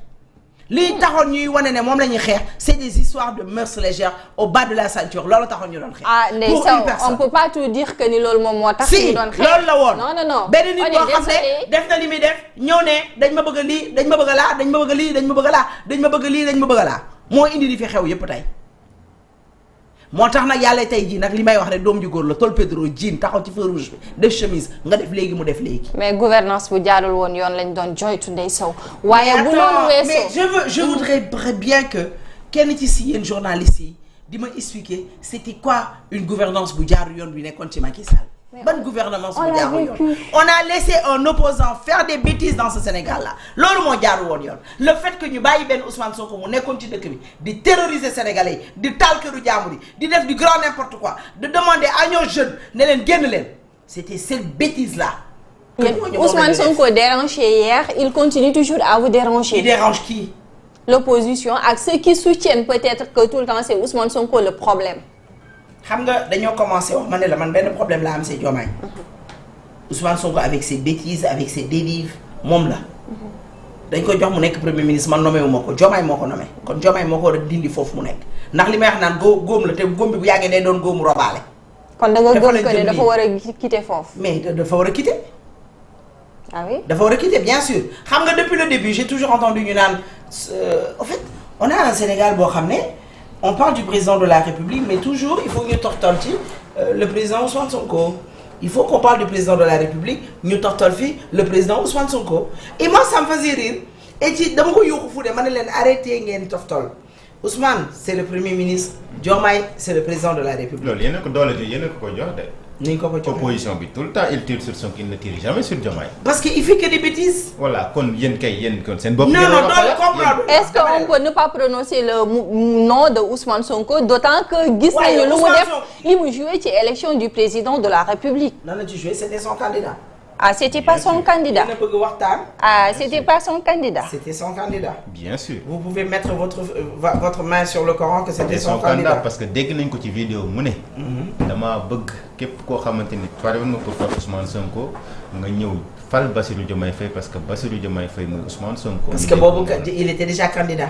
lii taxoon ñuy wane ne moom la ñuy xeex c'est des histoires de mœurs légères au bas de la ceinture loolu taxoon ñu doon xeex. pour une personne on peut pas tout dire que ni loolu moom moo tax. ñu doon xeex si loolu la woon. non benn nit boo xam ne def na li muy def ñëw ne dañ ma bëgg a lii dañ ma bëgg a laa dañ ma bëgg a lii dañ ma bëgg a laa dañ ma bëgg a lii dañ ma bëgg a laa moo indi di fi xew yépp tey. moo tax nag yàlla tey jii nag li may wax rek doom ju góor la tol Pedro jean taxaw ci feu rouge bi def chemise nga def léegi mu def léegi. mais gouvernance bu jaarul woon yoon lañ doon joytu Ndeye Sow. waaye bu loolu weesoo mais je voudrais bien que kenn ci si yéen journalistes yi di ma expliquer c'était quoi une gouvernance bu jaarul yoon bi nekkoon ci Macky Sall. ban gouvernance bu jaarul yoon on a laissé un opposant faire des bêtises dans ce Sénégal là loolu moo jaarul woon yoon le fait que ñu bàyyi benn Ousmane Sonko mu nekkoon ci dëkk bi di terroriser sénégalais yi di taal këru jàmbur yi di def du grand n'importe quoi de demander à nos jeunes ne leen génn leen c'était cette bêtise là. Ousmane Sonko dérangé hier il continue toujours à vous déranger. Il dérange qui? L'opposition ak ceux qui soutiennent peut-être que tout le temps c'est Ousmane Sonko le problème. xam nga dañoo commencé wax ma ne la man benn problème la am c'est Diomaye Ousmane Sonko avec ses bêtises avec ses dérives moom la dañ ko jox mu nekk premier ministre man nommé wu ma ko Diomaye moo ko nommé kon Diomaye moo ko war a dindi foofu mu nekk ndax li may wax naan góom la te góom bi bu yàggee day doon góomu robaale. kon da nga gëm que ne dafa war a quitter foofu. mais dafa war a quitter. ah oui dafa war a quitter bien sûr xam nga depuis le début j'ai toujours entendu ñu naan en fait on a un Sénégal boo xam ne. On parle du président de la République, mais toujours, il faut mieux tortiller le président Ousmane Sonko. Il faut qu'on parle du président de la République, mieux tortiller le président Ousmane Sonko. Et moi, ça me faisait rire. Et tu arrêtez de tortiller. Ousmane, c'est le premier ministre. Diomaye, c'est le président de la République. Opposition bi tout le temps il tire sur Sonko, il ne tire jamais sur Diomaye. Parce qu'il fait que des bêtises. Voilà, kon yéen kon seen bopp. Non, comprendre. Est-ce qu'on peut ne pas prononcer le nom de Ousmane Sonko d'autant que gis nañu lu mu def li mu joué ci élection du président de la République. Nan la ci joué, c'était son candidat. Ah, c'était pas son candidat. Ah, c'était pas son candidat. C'était son candidat. Bien sûr. Vous pouvez mettre votre main sur le Coran que c'était son candidat. Parce que dégg nañ ko ci vidéo mu ne. dama bëgg képp koo xamante ni pare woon nga pour fal Ousmane Sonko nga ñëw fal Bassirou Diomaye Faye parce que Bassirou Diomaye Faye mooy Ousmane Sonko. Parce que boobu il était déjà candidat.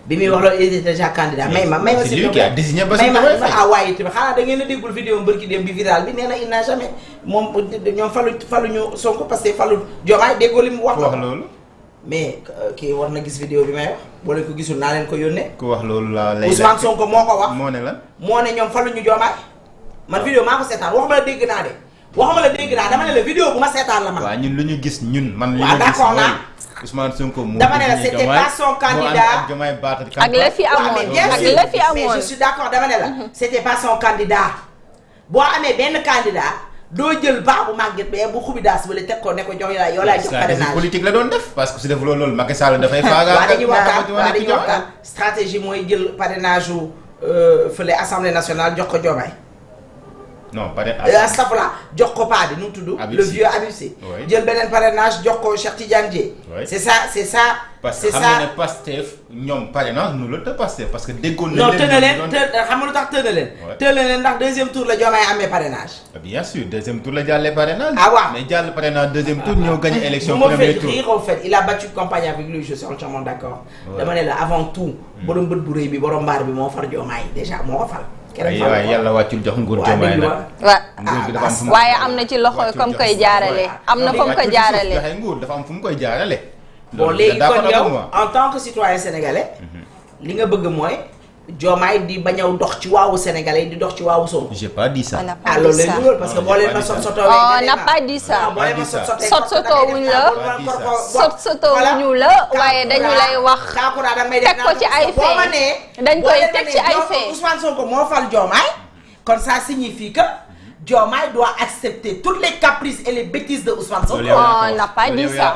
bi muy wax loolu il était déjà candidat. may ma c'est lui qui a désigné Bassirou Diomaye Faye. ah waaye tamit xanaa da ngeen a déggul vidéo mbërki dem bi viral bi nee na il n'a jamais moom ñoom faluñu Sonko parce que falu Diomaye déggoo li mu wax. ku wax loolu. mais kii war na gis vidéo bi may wax boo leen ko gisul naa leen ko yónnee. ku wax loolu la lay Ousmane Sonko moo ko wax. moo ne lan. moo ne ñoom faluñu Diomaye man vidéo maa ko seetaan waxuma la dégg naa de waxuma la dégg naa dama ne la vidéo bu ma seetaan la man. waaw ñun lu ñu gis ñun man. li ñu gis mooy Ousmane Sonko moo. dama ne la c'était pas son candidat ak la fi amoon ak la fi amoon mais je suis d'accord dama ne la. c'était pas son candidat boo amee benn candidat doo jël baax bu màgget bee bu xubi daas bële teg ko ne ko jox la yow laay jox parrainage. politique la doon def parce que su def loolu Macky Sall dafay faaga. waaw dañuy waxtaan stratégie mooy jël parrainage u fële assemblée nationale jox ko Diomaye. non parrainage astafurlah jox ko paa bi nu mu tudd. le vieux Habib Sy. jël beneen parrainage jox ko Cheikh Tidiane Dièye. c'est ça. parce que xam nga ne Pastef ñoom parrainage nu la te Pastef parce que déggoon non tëna leen xam nga lu tax tëna leen. tëna leen ndax deuxième tour la Diomaye amee parrainage. bien sûr deuxième tour la jàllee parrainage. ah waaw mais jàll parrainage deuxième tour ñëw gagné élection premier tour. bu ma fait il a battu campagne avec lui je suis entièrement d'accord. dama ne la avant tout. borom bët bu rëy bi borom mbaar bi moo far Diomaye déjà moo ko fal. waaye yàlla wàccul jox nguur Diomaye nag. waaye am na ci loxo comme koy jaarale. am na fa mu ko jaarale joxe nguur dafa am fu mu koy jaarale. bon léegi kon yow en tant que citoyen sénégalais. li nga bëgg mooy Diomaye di bañ a dox ci waawu sénégalais di dox ci waawu Sonko. j'ai pas dit ça. On n'a pas dit ça. parce que boo leen ma sot sotoo. On n'a pas dit ça. sot sotoo wuñ la. sot sotoo wuñu la waaye dañu lay wax. teg ko ci ay fait. dañ koy teg ci ay fait. Ousmane Sonko moo fal Diomaye. kon ça signifie que Diomaye doit accepter toutes les caprices et les bêtises de Ousmane Sonko. On n'a pas dit ça.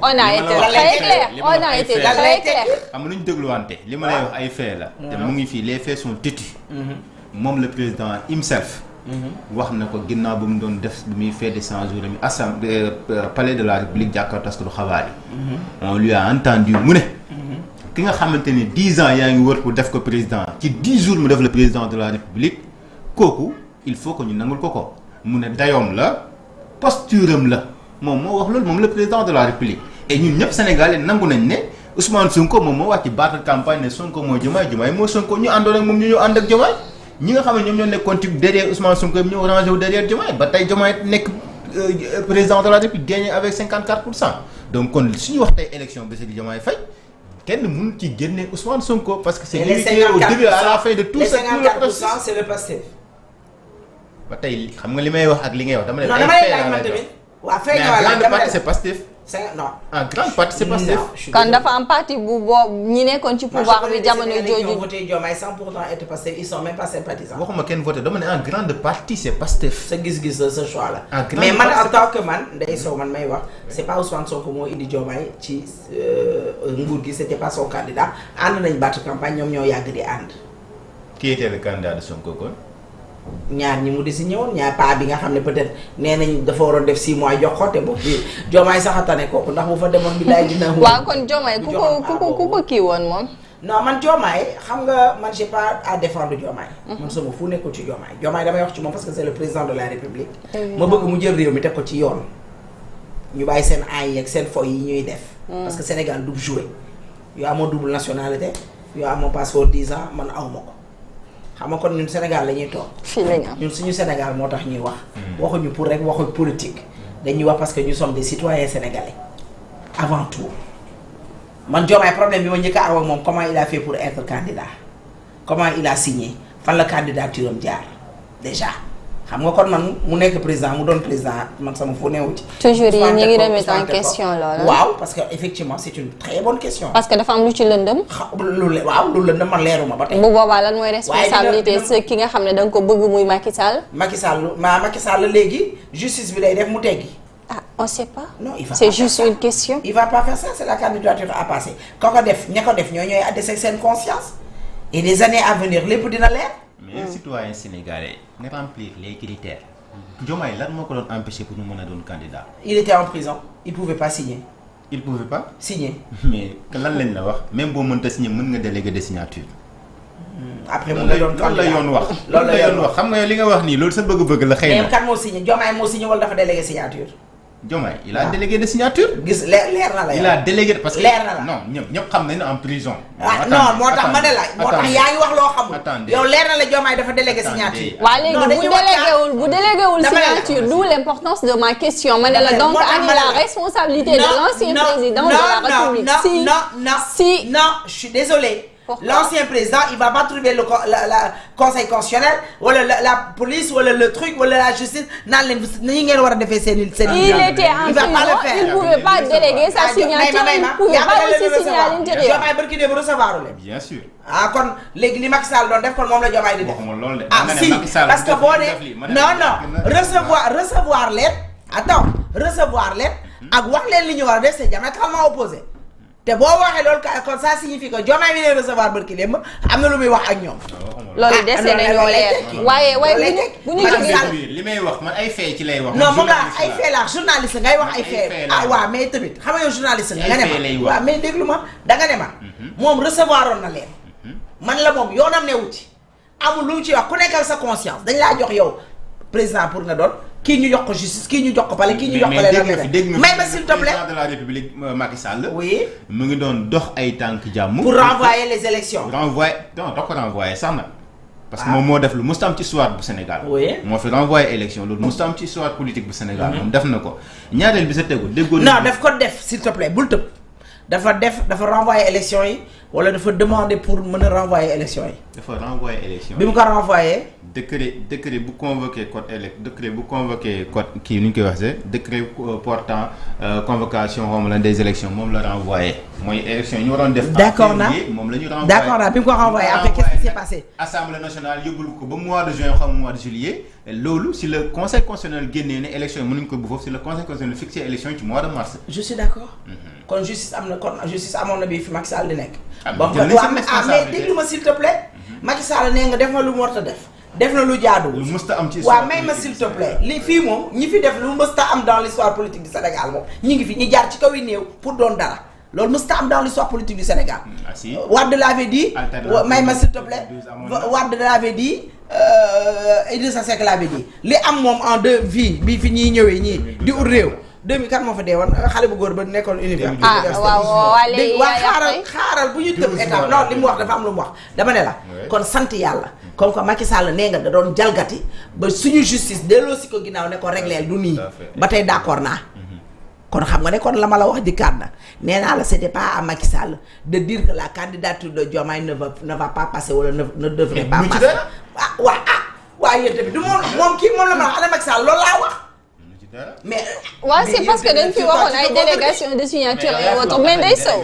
On a été très clair. On a été très clair. am nañu dégluwante li ma lay wax ay faits la. te mu ngi fii les faits sont têtus. moom le président himself. wax na ko ginnaaw ba mu doon def bi muy fait de 100 jours mi assemblée palais de la République jàkkaarloo taskatu xabaar yi. on lui a entendu mu ne. ki nga xamante ni 10 ans yaa ngi wër pour def ko président ci 10 jours mu def le président de la République kooku il faut que ñu nangul ko mu ne dayoom la posture am la moom moo wax loolu moom le président de la République. et ñun ñëpp Sénégalais nangu nañ ne Ousmane Sonko moom moo wàcc battre campagne ne Sonko mooy Diomaye moo Sonko ñu àndoon ak moom ñu ñëw ànd ak Diomaye ñi nga xam ne ñoom ñoo nekkoon ci derrière Ousmane Sonko ñëw rangé wu derrière Diomaye ba tey Diomaye nekk président de la République gagné avec 54%. donc kon suñu wax tey élection bi Bassirou Diomaye Faye kenn mënu ci génne Ousmane Sonko parce que c'est limité au début à la fin de tout ça. Les 54% c'est le Pastef. ba tey xam nga li may wax ak li ngay wax dama ne. non dama lay laaj man tamit. waaw fay nga mais en grande partie c'est Pastef. non en grande partie c'est Pastef. quand dafa am parti bu boobu ñi nekkoon ci pouvoir bi jamono jooju. ils ont voté Diomaye sans pourtant être Pastef ils sont même pas sympathisants. waxuma kenn voté dama ne en grande partie c'est Pastef. sa gis-gis sa choix la. mais man en tant que man Ndeye Sow man may wax c'est pas Ousmane Sonko moo indi Diomaye ci nguur gi c'était pas son candidat ànd nañ battre campagne ñoom ñoo yàgg di ànd. qui était le candidat de Sonko kon. ñaar ñi mu désigné woon ñaar pa bi nga xam ne peut-être nee nañ dafa waroon def 6 mois jox ko te boobu bi Diomaye sax a tane kooku ndax bu fa demoon bi laay dina. waaw kon Diomaye ku ko kii woon moom. non man Diomaye xam nga man j'ai pas à défendre Diomaye. man sama fu nekkul ci Diomaye damay wax ci moom parce que c'est le président de la République. ma bëgg mu jël réew mi teg ko ci yoon. ñu bàyyi seen ay ak seen foy yi ñuy def. parce que Sénégal du jouer. yoo amoo double nationalité yoo amoo passeport 10 ans man aw ma ko. xam nga kon ñun Sénégal la ñuy toog. fii la ñu am ñun suñu Sénégal moo tax ñuy wax. waxuñu pour rek waxu politique. dañuy wax parce que ñu sommes des citoyens sénégalais avant tout. man Diomaye problème bi ma njëkk a am ak moom comment il a fait pour être candidat comment il a signé fan la candidature am jaar déjà xam nga kon man mu nekk président mu doon président man sama fu newu ci. toujours yi ñu ngi remettre en question loolu. waaw parce que effectivement c'est une très bonne question. parce que dafa am lu ci lëndëm. lu lëndëm man leeruma ba tey. bu boobaa lan mooy responsabilité ki nga xam ne da nga ko bëgg muy Macky Sall. Macky Sall léegi justice bi day def mu teggi. ah on sait pas. non il va c'est pas juste faire ça. une question. il va pas faire ça c'est la candidature à passer ko def ña ko def ñooy adde seen conscience et les années à venir lépp dina leer. mais citoyen sénégalais nga remplir les critères. Diomaye lan moo ko doon empêcher pour mu mën a doon candidat. il était en prison il pouvait pas signer. il pouvait pas. signer. mais lan lañ la wax même boo mënta signer mën nga déléguer de signature. après mu nga doon loolu la yoon wax. loolu la yoon wax xam nga li nga wax nii loolu sa bëgg-bëgg la xëy na. mais kan moo signé Diomaye moo signé wala dafa délégué signature. Diomaye il a délégué de signature. gis leer na la il a délégué parce que leer na la non ñëpp xam nañ ne en prison. non moo tax ma ne la moo tax yaa ngi wax loo xamul. attendez yow leer na la Diomaye dafa délégué signature. waa léegi bu délégué wul signature d'où l'importance de ma question ma ne la donc ani la responsabilité de l'ancien président de la République. si non je suis désolée. L'ancien président il va pas trouver le conseil constitutionnel wala la police wala le truc wala la justice naan leen ni ngeen war a defee seen il était en prison il pouvait pas déléguer sa signature il pouvait pas aussi signer à l'intérieur. Diomaye barki dem recevoir leen. bien sûr. ah kon léegi li Macky Sall doon def kon moom la Diomaye di def. waxuma loolu de. ah si parce que boo nee non recevoir leen. attends recevoir leen. ak wax leen li ñu war a def c'est diamétralement opposé. te boo waxee loolu kon ça signifie que Diomaye mi leen recevoir barki démb am na lu muy wax ak ñoom. loolu dese nañoo leer. waaye bu ñu jógee li may wax man ay fee ci lay wax. non moom la ay fee la journaliste ngay wax ay fee. ah waaw mais tamit xam nga yow journaliste nga ne ma waaw mais déglu ma danga ne ma. moom recevoir oon na leen. man la moom yoonam ne wuti amul lu mu ci wax ku nekk ak sa conscience dañ laa jox yow président pour nga doon. kii ñu jox ko justice kii ñu jox ko palais kii ñu jox ko leneen may ma s'il te plaît président de la République Macky Sall. oui mu ngi doon dox ay tànk jàmm. pour renvoyer les élections. renvoyer non da ko renvoyer sax na. parce que moom moo def lu musta am ci histoire bu Sénégal. oui moo fi renvoyer élection loolu musta am ci histoire politique bu Sénégal. moom def na ko ñaareel bi sa tegu déggoon. non daf ko def s'il te plaît bul tëb dafa renvoyer élection yi wala dafa demander pour mën a renvoyer élection yi. dafa renvoyer élection bi mu ko renvoyer. décret bu convoqué code kii nu ñu koy waxee décret portant convocation xaw ma lan des élections moom la renvoyé mooy élection yi ñu waroon def. d'accord naa moom la ñu renvoyé. d'accord naa bi mu ko renvoyé après qu'est-ce qui s'est passé. assemblée nationale yóbbul ko ba mois de juin xam mois de juillet loolu si le conseil constitutionnel génnee ne élection yi mënuñ ko bu foofu si le conseil constitutionnel fixé élection yi ci mois de mars. je suis d'accord. kon justice amoon na bii fi Macky Sall di nekk. mais déglu ma s'il te plaît. Macky Sall nee nga def na lu mu war a def na lu jaaduwul. lu mësta am ci waaw may ma s'il te plaît li fii moom ñi fi def lu mësta am dans l'histoire politique du Sénégal moom ñi ngi fi ñi jaar ci kaw yi néew pour doon dara loolu mësta am dans l'histoire politique du Sénégal. Wade l'avait dit may ma s'il te plaît Wade l'avait dit Idrissa Seck l'avait dit li am moom en deux vie bii fi ñiy ñëwee ñii di ut réew 2004 moo fa dee woon xale bu góor ba nekkoon université. waaw léegi xaaral bu ñu tëb étape non li mu wax dafa am lu mu wax dama ne la. kon sant yàlla comme que Macky Sall nee nga da doon jalgati ba suñu justice delloo si ko ginnaaw ne ko régleel du nii ba tey d'accord naa. kon xam nga ne kon la ma la wax dikkaat na nee naa la c'était pas à Macky Sall de dire que la candidature de Diomaye ne va pas passer wala ne devrait pas passer. Yéen tamit du moom kii moom la ma wax ana Macky Sall loolu laa wax. mais c'est parce que dañ fi waxoon ay délégation de signature et autres mais day sow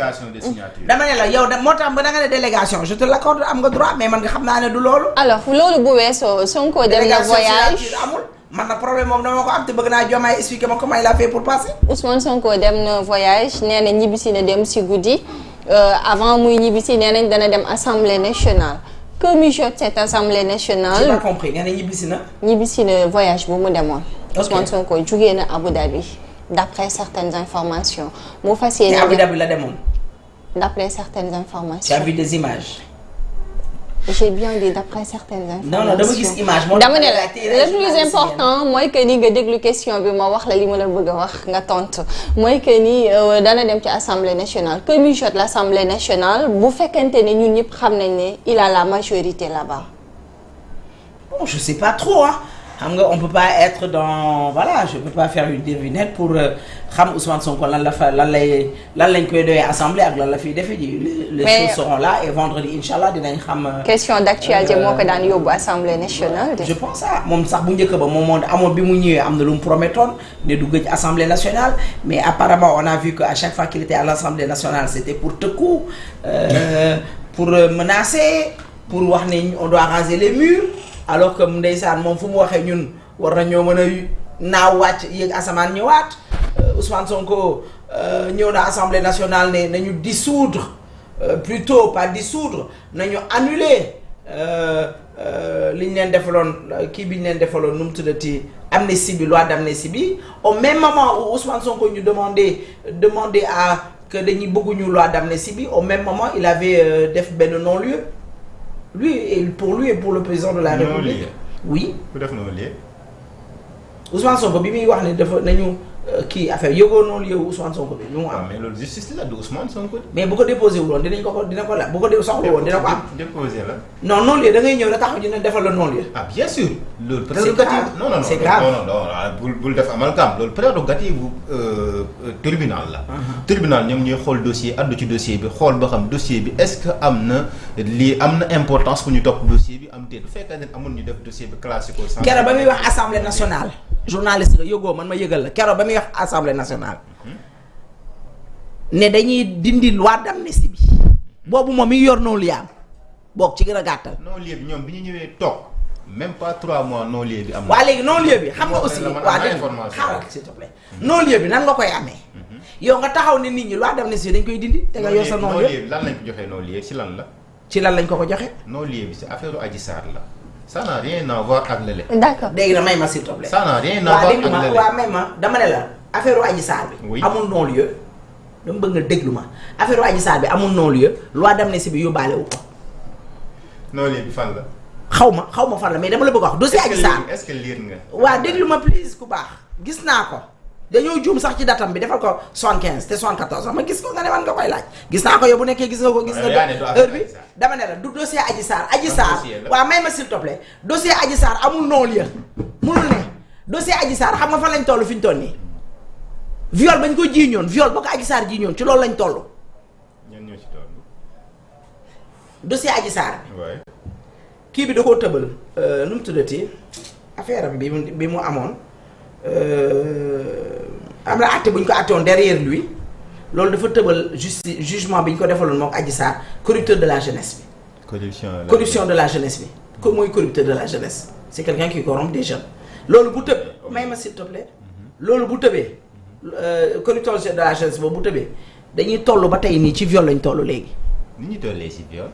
dama ne la yow moo tax ba da nga ne délégation je te l'accorde am nga droit mais man nga xam naa ne du loolu. alors loolu bu weesoo Sonko dem na voyage amul man na problème moom dama ko am te bëgg naa Diomaye expliquer ma comment il a fait pour passer. Ousmane Sonko dem na voyage nee na ñibbisi na dem si guddi avant muy ñibbisi nee nañ dana dem assemblée nationale. que mijote cette assemblée nationale. j'ai pas compris nee na ñibbisi na. ñibbisi na voyage bu mu demoon. Ousmane Sonko jugee na Abu Dhabi d'après certaines informations. mu fas yéene Abu Dhabi la demoon. d'après certaines informations. tu as vu des images. j'ai bien dit d'après certaines informations. non dama gis image moo dama ne la le plus important mooy que ni nga déglu question bi ma wax la li ma la bëgg a wax nga tontu mooy que ni dana dem ci assemblée nationale que mijote l'assemblée nationale bu fekkente ne ñun ñëpp xam nañ ne il a la majorité là-bas. bon je sais pas trop hein. xam nga on peut pas être dans voilà je peux pas faire une devinette pour xam Ousmane Sonko lan lañ koy doyee assemblée ak lan la fiy defee ji. les choses seront là et vendredi inchallah dinañ xam. question d'actualité moo ko daan yóbbu assemblée nationale. je pense moom sax bu njëkk ba moom moo amoon bi mu ñëwee am na lu mu promettoon ne du gëj assemblée nationale mais apparemment on a vu que à chaque fois qu'il était à l'assemblée nationale c'était pour tëkku pour menacer pour wax ne on doit raser les murs. alors que ndeysaan moom fu mu waxee ñun war nañoo mën a naaw wàcc yéeg asamaan ñëwaat Ousmane Sonko ñëw na assemblée nationale ne nañu dissoudre plutôt pas dissoudre nañu annuler li ñu leen defaloon kii bi ñu leen defaloon nu mu tuddati amnistie bi loi d'amnistie bi au même moment où Ousmane Sonko ñu demandé à que dañuy bëgguñu loi d'amnistie bi au même moment il avait def benn non-lieu. Lui et pour le président de la République. oui. ku def non-lieu. Ousmane Sonko bi muy wax ne dafa nañu kii affaire yëgoo non-lieu Ousmane Sonko bi lu mu am. mais loolu justice la du Ousmane Sonko. mais bu ko déposé wuloon dina ko la bu ko soxla woon dina ko am. déposé la. non non-lieu da ngay ñëw rek taxaw dina defal la non-lieu. ah bien sûr. loolu prérogative non c'est grave non bul def amalgame loolu prérogative bu tribunal la. tribunal ñoom ñooy xool dossier addu ci dossier bi xool ba xam dossier bi est-ce que am na importance pour ñu topp dossier bi am déet bu fekkee ne amul ñu def dossier bi classé ko. keroog ba muy wax assemblée nationale. journaliste nga yëgoo man ma yëgal la keroog ba muy wax assemblée nationale. ne dañuy dindi loi d'amnistie bi. boobu moom mi ngi yor non-lieu am boog ci gën a gàttal. non-lieu bi ñoom bi ñu ñëwee toog même pas 3 mois non-lieu bi am na. waa léegi non-lieu bi xam nga aussi waa dégg nga xaaral s'il te plaît. non-lieu bi nan nga koy amee. yow nga taxaw ne nit ñi loi d'amnistie dañ koy dindi. te nga yor sa non-lieu bi lan lañ ko joxee non-lieu ci lan la. ci lan lañ ko joxe. non-lieu bi c'est affaire Adji Sarr la. ça n'a rien à voir ak lële. d'accord léegi nag may ma s'il te plaît. ça n'a rien à voir ak lële waaw may ma dama ne la affaire Adji Sarr bi. oui amul non-lieu. dama bëgg nga déglu ma affaire Adji Sarr bi amul non-lieu loi d'amnistie bi yóbbaale wu ko. non-lieu bi fan la. xaw ma fan la mais dama la bëgg a wax dossier Adji Sarr. est-ce que lire nga. waa déglu ma please ku baax gis naa ko dañoo juum sax ci datam bi defal ko 75 te 74 sax ma gis ko nga ne man nga koy laaj gis naa ko yow bu nekkee gis nga ko. gis nga heure bi dama ne la du dossier Adji Sarr. Adji Sarr waaw may ma s'il te plaît dossier Adji Sarr amul non-lieu munul ne dossier Adji Sarr xam nga fan lañ toll fi ñu toll nii viol bañ ko jiiñoon viol ba ko Adji Sarr jiiñoon ci loolu lañ toll ñan ñoo ci toll. dossier Adji Sarr. waay. kii bi da koo tëbal nu mu tuddati affaire am bi mu amoon am na àtte bu ñu ko àttewoon derrière lui loolu dafa tëbal jugement bi ñu ko defaloon moom Adji Sarr corrupteur de la jeunesse bi. corruption de la jeunesse bi. ko mooy corrupteur de la jeunesse c'est quelqu'un qui corrompt des jeunes. loolu bu tëb may ma s'il te plaît. loolu bu tëbee corrupteur de la jeunesse boobu bu tëbee dañuy toll ba tey nii ci viol lañ toll léegi. ni ñu tollee ci viol.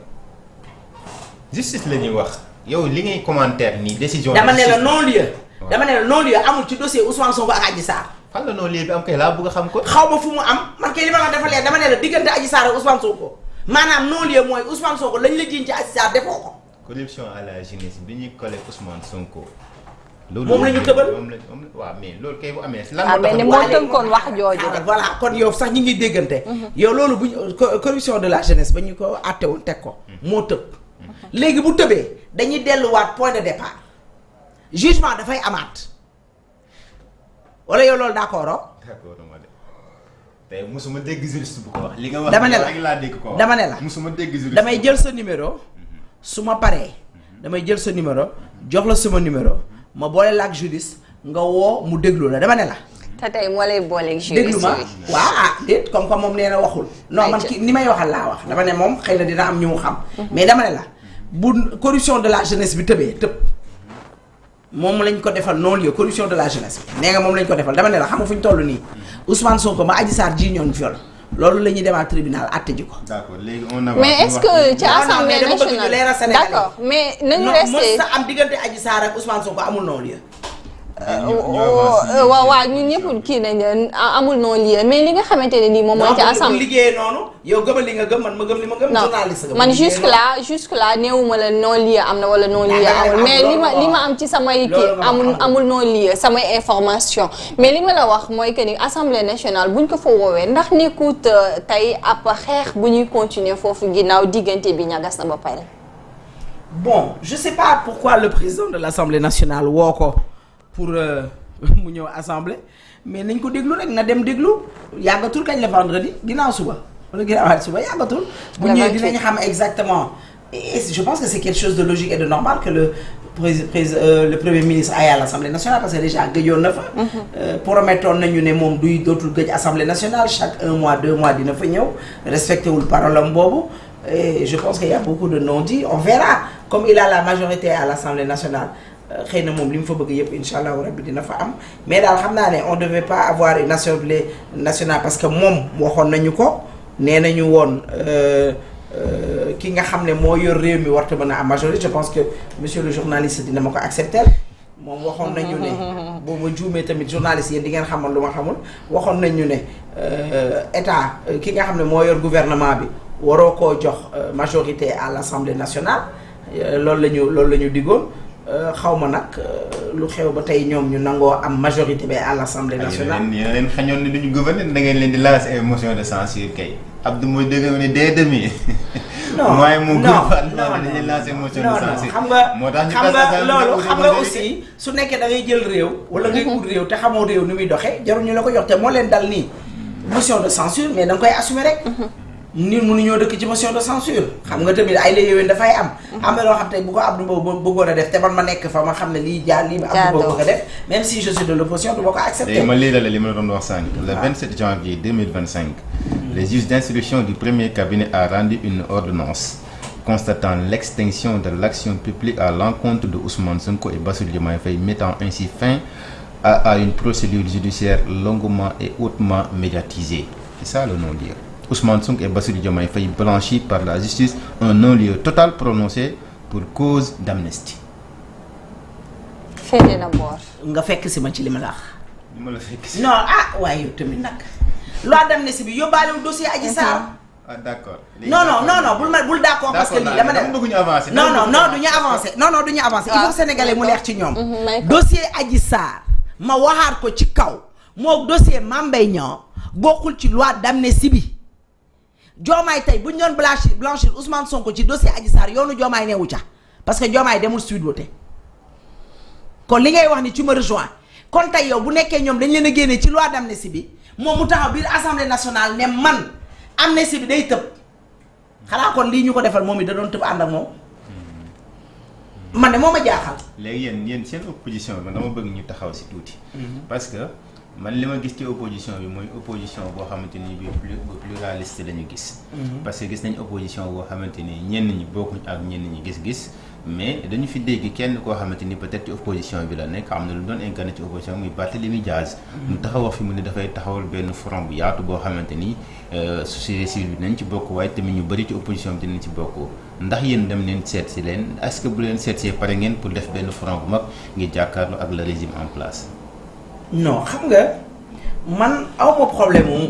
justice la ñuy wax yow li ngay commentaire nii décision. dama ne la non-lieu. dama ne la non-lieu amul ci dossier Ousmane Sonko ak Adji Sarr. fan la non-lieu bi am kay laa bëgg a xam ko. xaw ma fu mu am man kay li ma la dafa leer dama ne la diggante Adji Sarr ak Ousmane Sonko maanaam non-lieu mooy Ousmane Sonko lañ la jiiñ ci Adji Sarr defoo ko. corruption à la jeunesse bi ñuy collé Ousmane Sonko. loolu moom la ñu tëbal waaw mais loolu kay bu amee. lan moo tax mais ni moo tënkoon wax jooju de. voilà kon yow sax ñi ngi déggante. yow loolu bu ñu corruption de la jeunesse ba ñu ko àtte woon teg ko. moo tëb. léegi bu tëbee dañuy delluwaat point de départ jugement dafay amaat wala yow loolu d'accord ma de tey musuma dégg juriste bu ko wax. li nga wax dama ne la rek laa dégg ko wax. dama ne la musuma dégg juriste damay jël sa numéro su ma paree damay jël sa numéro jox la sama numéro ma boole la ak juriste nga woo mu déglu la dama ne la. te tey moo lay booleeg juriste déglu ma waaw déet comme que moom nee na waxul. non man ki ni may waxal laa wax dama ne moom xëy na dina am ñu mu xam. mais dama ne la bu corruption de la jeunesse bi tëbee tëb moom lañ ko defal non-lieu corruption de la jeunesse bi nee nga moom lañ ko defal dama ne la xam nga fu ñu toll nii Ousmane Sonko ma Adji Sarr ji ñoon viol loolu la ñuy demaat tribunal àtte ji ko. d'accord léegi on avance. mais est-ce que ci assemblée nationale d'accord mais nañu resté mos sa am diggante Adji Sarr ak Ousmane Sonko amul non-lieu. waaw ñun ñëpp kii nañ amul non-lieu mais li nga xamante ne nii moom mooy ci assemblée liggéeyee noonu yow gëmal li nga gëm man ma gëm li ma gëm. journaliste man jusque là néewuma la non-lieu am na wala non-lieu amul mais li ma am ci samay kii amul non-lieu samay information mais li ma la wax mooy que ni assemblée nationale buñ ko fa woowee ndax nekkut tey ab xeex bu ñuy continuer foofu ginnaaw diggante bi ñagas na ba pare. bon je sais pas pourquoi le président de l'Assemblée nationale woo ko pour mu ñëw assemblée mais nañ ko déglu rek na dem déglu yàggatul kañ la vendredi ginnaaw suba wala ginnaaw suba yàggatul. bu ñëwee dinañ xam exactement et je pense que c'est quelque chose de logique et de normal que le premier ministre aille à l'Assemblée nationale parce que déjà gëjoon na fa. promettoon nañu ne moom dootul gëj Assemblée nationale chaque 1 mois 2 mois dina fa ñëw respecté wul parole am boobu et je pense qu'il y a beaucoup de non-dits on verra comme il a la majorité à l'Assemblée nationale. xëy na moom li mu fa bëgg yëpp incha allahu rabbi dina fa am mais daal xam naa ne on devait pas avoir une assemblée nationale parce que moom waxoon nañu ko nee nañu woon ki nga xam ne moo yor réew mi warta mën a am majorité je pense que monsieur le journaliste dina ma ko accepter moom waxoon nañu ne boo ma juumee tamit journaliste yéen di ngeen xamoon lu ma xamul waxoon nañu ne état ki nga xam ne moo yor gouvernement bi waroo koo jox majorité à l'Assemblée nationale loolu la ñu diggoon xaw ma nag lu xew ba tey ñoom ñu nangoo am majorité ba à l'Assemblée nationale. yéen leen xañoon ne duñu gouverner da ngeen leen di lancer ay motion de censure kay Abdou mooy dégg nga ni dès demi. non dañuy lancer motion de censure. xam nga moo tax xam nga loolu xam nga aussi su nekkee da ngay jël réew. wala ngay ut réew te xamoo réew ni muy doxee jarul ñu la ko jox te moo leen dal nii motion de censure mais da nga koy assumer rek. nit mënuñoo dëkk ci motion de censure xam nga tamit ay la yowén dafay am am na loo xam te bu ko Abdou Mbow bëggoon a def te man ma nekk fa ma xam ne lii lii ma Abdou Mbow bëgg a def même si je suis de l'opposition du ma ko accepter. ma lii la li ma la doon wax sànq le 27 janvier 2025 le juge d'instruction du premier cabinet a rendu une ordonnance constatant l'extinction de l'action publique à l'encontre de Ousmane Sonko et Bassirou Diomaye Faye mettant ainsi fin à une procédure judiciaire longuement et hautement médiatisée. C'est ça le non-lieu. Ousmane Sonko et Bassirou Diomaye Faye blanchis par la justice, un non-lieu total prononcé pour cause d'amnistie. féete na boor. nga fekk si ma ci li ma la wax. li ma la fekk si. non waaye yow tamit nag loi d'amnistie bi yóbbaalewul dossier Adji Sarr. ah d'accord. non bul d'accord parce que lii dama ne bëgg ñu avancer. non du ñu avancer du ñu avancer. il faut sénégalais mu leer ci ñoom. dossier Adji Sarr ma waxaat ko ci kaw moo dossier Mame Mbaye Niang bokkul ci loi d'amnistie bi. Diomaye tey bu ñu doon blanchir Ousmane Sonko ci dossier Adji Sarr yoonu Diomaye newu ca parce que Diomaye demul Sweet Beauté kon li ngay wax ni tu me rejoins kon tey yow bu nekkee ñoom dañ leen a génne ci loi d'amnistie bi moom mu taxaw biir assemblée nationale ne man amnistie bi day tëb xanaa kon lii ñu ko defal moom it da doon tëb ànd ak moom man de moo ma jaaxal. léegi yéen seen opposition bi dama bëgg ñu taxaw si tuuti. parce que man li ma gis ci opposition bi mooy opposition boo xamante ni bi pluraliste la ñu gis. parce que gis nañ opposition boo xamante ni ñenn ñi bokkuñ ak ñenn ñi gis-gis mais dañu fi dégg kenn koo xamante ni peut-être ci opposition bi la nekk am na lu doon incarné ci opposition muy Barthélémy Dias. mu taxaw wax fi mu ne dafay taxawal benn front bu yaatu boo xamante ni société civile bi nañ ci bokk waaye tamit ñu bëri ci opposition bi dinañ ci bokk ndax yéen dem leen seet si leen est-ce que bu leen seet see pare ngeen pour def benn front bu mag ngir jàkkaarloo ak le régime en place. non xam nga man awma problème mu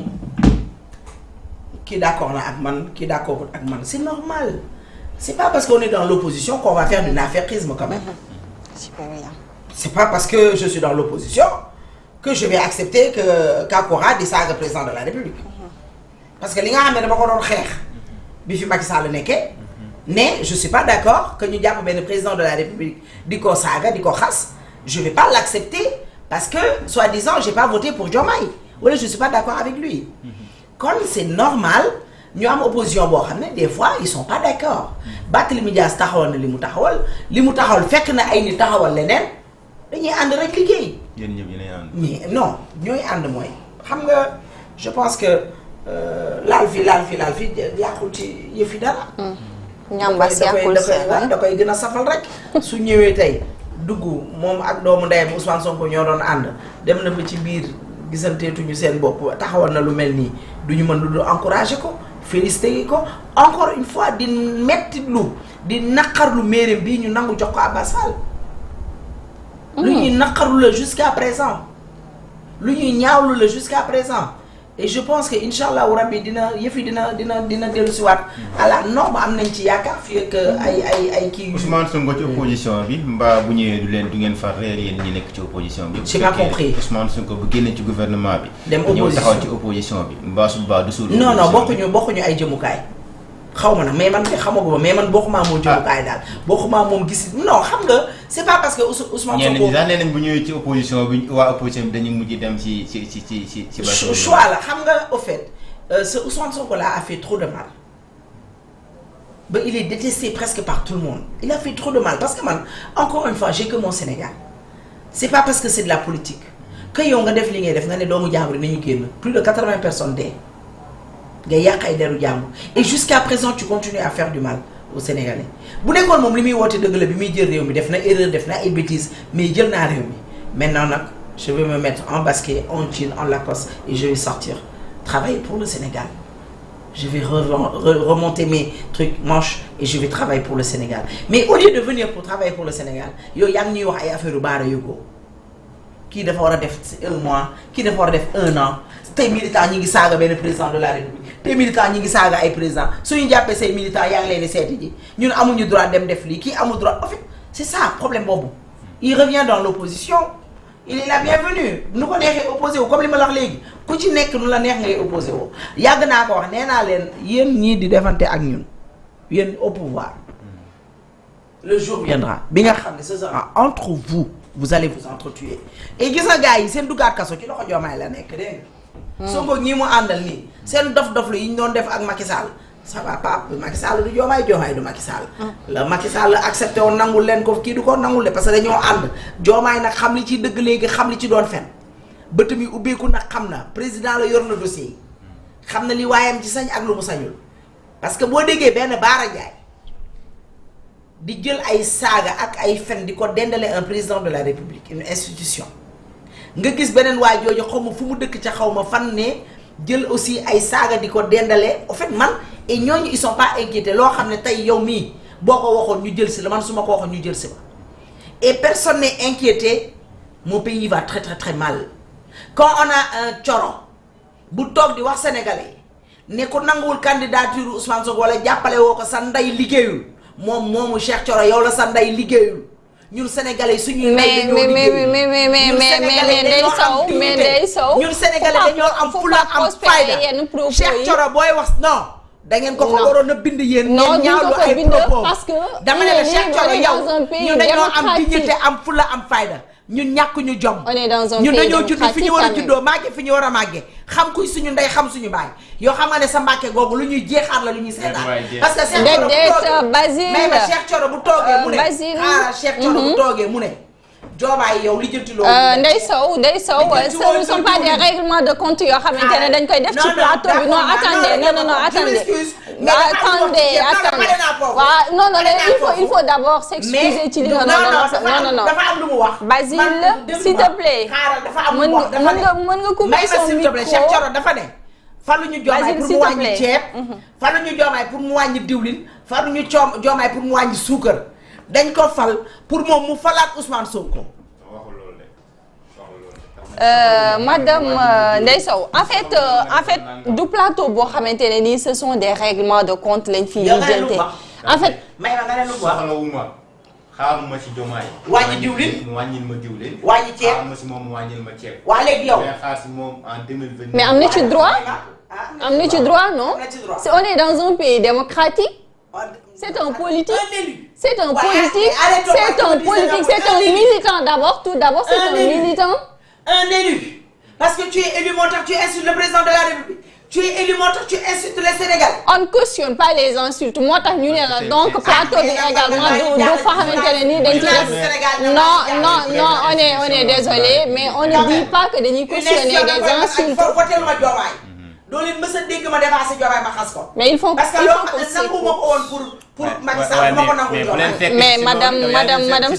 kii d'accord na ak man kii d'accord ak man c'est normal c'est pas parce qu'on est dans l'opposition qu'on va faire du affairisme quand même. C'est pas parce que je suis dans l'opposition que je vais accepter que Kakora di saaga président de la République parce que li nga xam ne dama ko doon xeex bi fi Macky Sall nekkee ne je suis pas d'accord que ñu jàpp benn président de la République di ko saaga di ko xas je vais pas l'accepter parce que soi-disant j'ai pas voté pour Diomaye wala je suis pas d'accord avec lui kon c'est normal ñu am opposition boo xam ne des fois ils sont pas d'accord Barthélémy Dias taxawal na li mu taxawal fekk na ay nit taxawal leneen dañuy ànd rek liggéey. yéen ñëpp yéenay ànd. mais non ñooy ànd mooy xam nga je pense que laal fi yàqul ci yëfi dara. ñambas yàqul da koy gën a safal rek. su ñëwee tey dugg moom ak doomu ndeyam Ousmane Sonko ñoo doon ànd dem na ba ci biir gisanteetuñu seen bopp taxawal na lu mel nii du ñu mën lu encourager ko féliciter ko encore une fois di metti lu di naqarlu mairie bii ñu nangu jox ko Abass Fall. lu ñuy naqarlu la jusqu'à présent lu ñuy ñaawlu la jusqu'à présent et je pense que incha allahu rabbi dina dellu si waat à la norme am nañ ci yaakaar fii ak ay kii. Ousmane Sonko ci opposition bi mbaa bu ñëwee du ngeen far réer yéen ñi nekk ci opposition bi. j'ai pas compris Ousmane Sonko bu génne ci gouvernement bi. dem opposition ñëw taxaw ci opposition bi mbaa su baa du suul. non bokkuñu ay jëmukaay. xaw ma nag mais man de xamaguma mais man bokkuma moom jëmukaay daal bokkuma moom gis non xam nga c'est pas parce que Ousmane Sonko ñenn ñi daal nee nañ bu ñëwee ci opposition bi waa opposition bi dañuy mujj dem ci choix la xam nga au fait ce Ousmane Sonko là a fait trop de mal ba il est détesté presque par tout le monde il a fait trop de mal parce que man encore une fois j'ai que mon Sénégal c'est pas parce que c'est de la politique que yow nga def li ngay def nga ne doomu jàmbur nañu génn plus de 80 personnes dee nga yàq ay deru jàmbur et jusqu'à présent tu continues à faire du mal aux Sénégalais bu nekkoon moom li muy woote dëgg la bi muy jël réew mi def na erreur def na ay bêtises mais jël naa réew mi maintenant nag je vais me mettre en basket en jean en Lacoste et je vais sortir travailler pour le Sénégal je vais remonter mes trucs manches et je vais travailler pour le Sénégal mais au lieu de venir pour travailler pour le Sénégal yow yaa ngi ñuy wax ay affaire yu baara yóbboo kii dafa war a def 1 mois kii dafa war a def 1 an tey militant ñi ngi saaga benn président de la République tey militant ñi ngi saaga ay président suñu jàppee say militant yaa ngi leen di seeti ji ñun amuñu droit dem def lii kii amul droit en fait c'est ça problème boobu il revient dans l'opposition il est la bienvenue nu ko neexee opposé wu comme li ma la wax léegi ku ci nekk nu la neex ngay opposé woo yàgg naa ko wax nee naa leen yéen ñii di defante ak ñun yéen au pouvoir le jour viendra bi nga xam ne ce sera entre vous allez vous entretuer et gis nga gars yi seen duggaat kaso ci loxo Diomaye la nekk dégg nga Sonko ñii mu àndal nii seen dof-dof la yi ñu doon def ak Macky Sall ça va pas Macky Sall du Diomaye du Macky Sall la Macky Sall accepté woon nangul leen ko kii du ko nangul de parce que dañoo ànd Diomaye nag xam li ci dëgg léegi xam li ci doon fen bët mi ubbeeku nag xam na président la yor na dossier yi xam na li waayam ci sañ ak lu mu sañul parce que boo déggee benn Baara Ndiaye di jël ay saaga ak ay fen di ko dendale un président de la République une institution nga gis beneen waay jooju xaw ma fu mu dëkk ca xaw ma fan ne jël aussi ay saaga di ko dendale en fait man et ñooñu ils sont pas inquiétés loo xam ne tey yow mii boo ko waxoon ñu jël si la man su ma ko waxoon ñu jël si ma et personne n'est inquiété mon pays va très très très mal quand on a un Thioro bu toog di wax sénégalais ne ko nanguwul candidature Ousmane Sonko wala jàppale woo ko sa ndey liggéeyul moomu Cheikh Thioro yow la sa ndey liggéeyul ñun sénégalais suñuy ndey dañoo liggéeyul mais day sow ñun sénégalais dañoo am fulla am fayda Cheikh Thioro booy wax non da ngeen ko waroon a bind yéen ngeen ñaawlu ay propos parce que dama ne la Cheikh Thioro yow ñun dañoo am dignité am fulla am fayda ñun ñàkk ñu jom. on est dans un ñun pays dañoo judd fi ñu war a démocratique juddoo màgge fi ñu war a màgge xam kuy suñu ndey xam suñu baay yoo xam nga ne sa mbàkke googu lu ñuy jeexaat la lu ñuy seetaan parce que Cheikh Thioro bu toogee Basile mais ma Cheikh Thioro bu toogee mu ne Cheikh Thioro bu toogee mu ne Diomaye yow lijjanti loolu Ndeye Sow ce ne sont pas des règlements de compte yoo xamante ne dañ koy def ci plateau bi non attendez waaw non il faut d'abord s'excuser ci li nga non dafa am lu mu wax Basile s'il te plaît mën nga couper son micro Cheikh Thioro dafa ne faluñu Diomaye pour mu wàññi ceeb faluñu Diomaye pour mu wàññi diwlin faluñu Diomaye pour mu wàññi suukar dañ ko fal pour moom mu falaat Ousmane Sonko. madame Ndeye Sow en fait du plateau boo xamante ne nii ce sont des règlements de compte lañ fi lijjante en fait. may ma nga ne lu mu wax xaaruma si Diomaye. wàññi diwlin mu wàññil ma diwlin. wàññi ceeb xaaruma si moom mu wàññil ma ceeb. waa léegi yow. mais xaar si moom en 2020. mais am na ci droit am na ci droit non. on est dans un pays démocratique. C'est un politique, c'est un militant d'abord, tout d'abord c'est un militant. Un élu. Parce que tu es élu moo tax tu insultes le président de la République. Tu es élu moo tax tu insultes les Sénégalais. On ne cautionne pas les insultes moo tax ñu ne la donc plateau bi également du fa xamante ne nii dañ ci def non on est désolé mais on ne dit pas que dañuy cautionner des insultes. doo leen mës a dégg ma dépassé Diomaye ma xas ko. mais il faut parce que loolu nangu ma ko woon pour Macky Sall ma ko nangu Diomaye. mais madame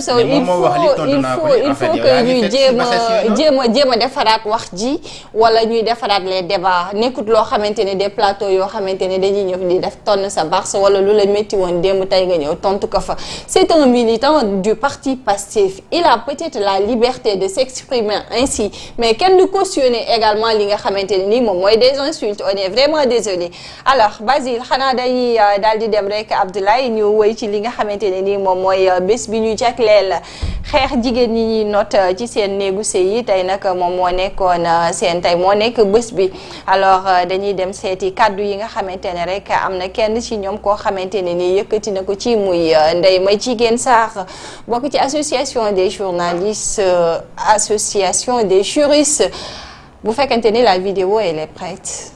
Sow il faut que ñuy jéem a defaraat wax ji wala ñuy defaraat les débats nekkut loo xamante ne des plateaux yoo xamante ne dañuy ñëw di def tonn sa barse wala lu la métti woon démb tey nga ñëw tontu ko fa. C'est un militant du parti Pastef il a peut-être la liberté de s'exprimer ainsi mais kenn du cautionner également li nga xamante ne nii moom mooy des insultes on est vraiment désolé. Alors Basile xanaa dañuy daal di dem rek Abdoulaye ñu wëy ci li nga xamante ne nii moom mooy bés bi ñu jagleel xeex jigéen ñi ñuy noot ci seen néegu sëy yi tey nag moom moo nekkoon seen tey moo nekk bés bi alors dañuy dem seeti kàddu yi nga xamante ne rek am na kenn ci ñoom koo xamante ne nii yëkkati na ko ci muy Ndeye Madjiguène Sarr bokk ci association des journalistes association des juristes bu fekkente ni la vidéo elle est prête.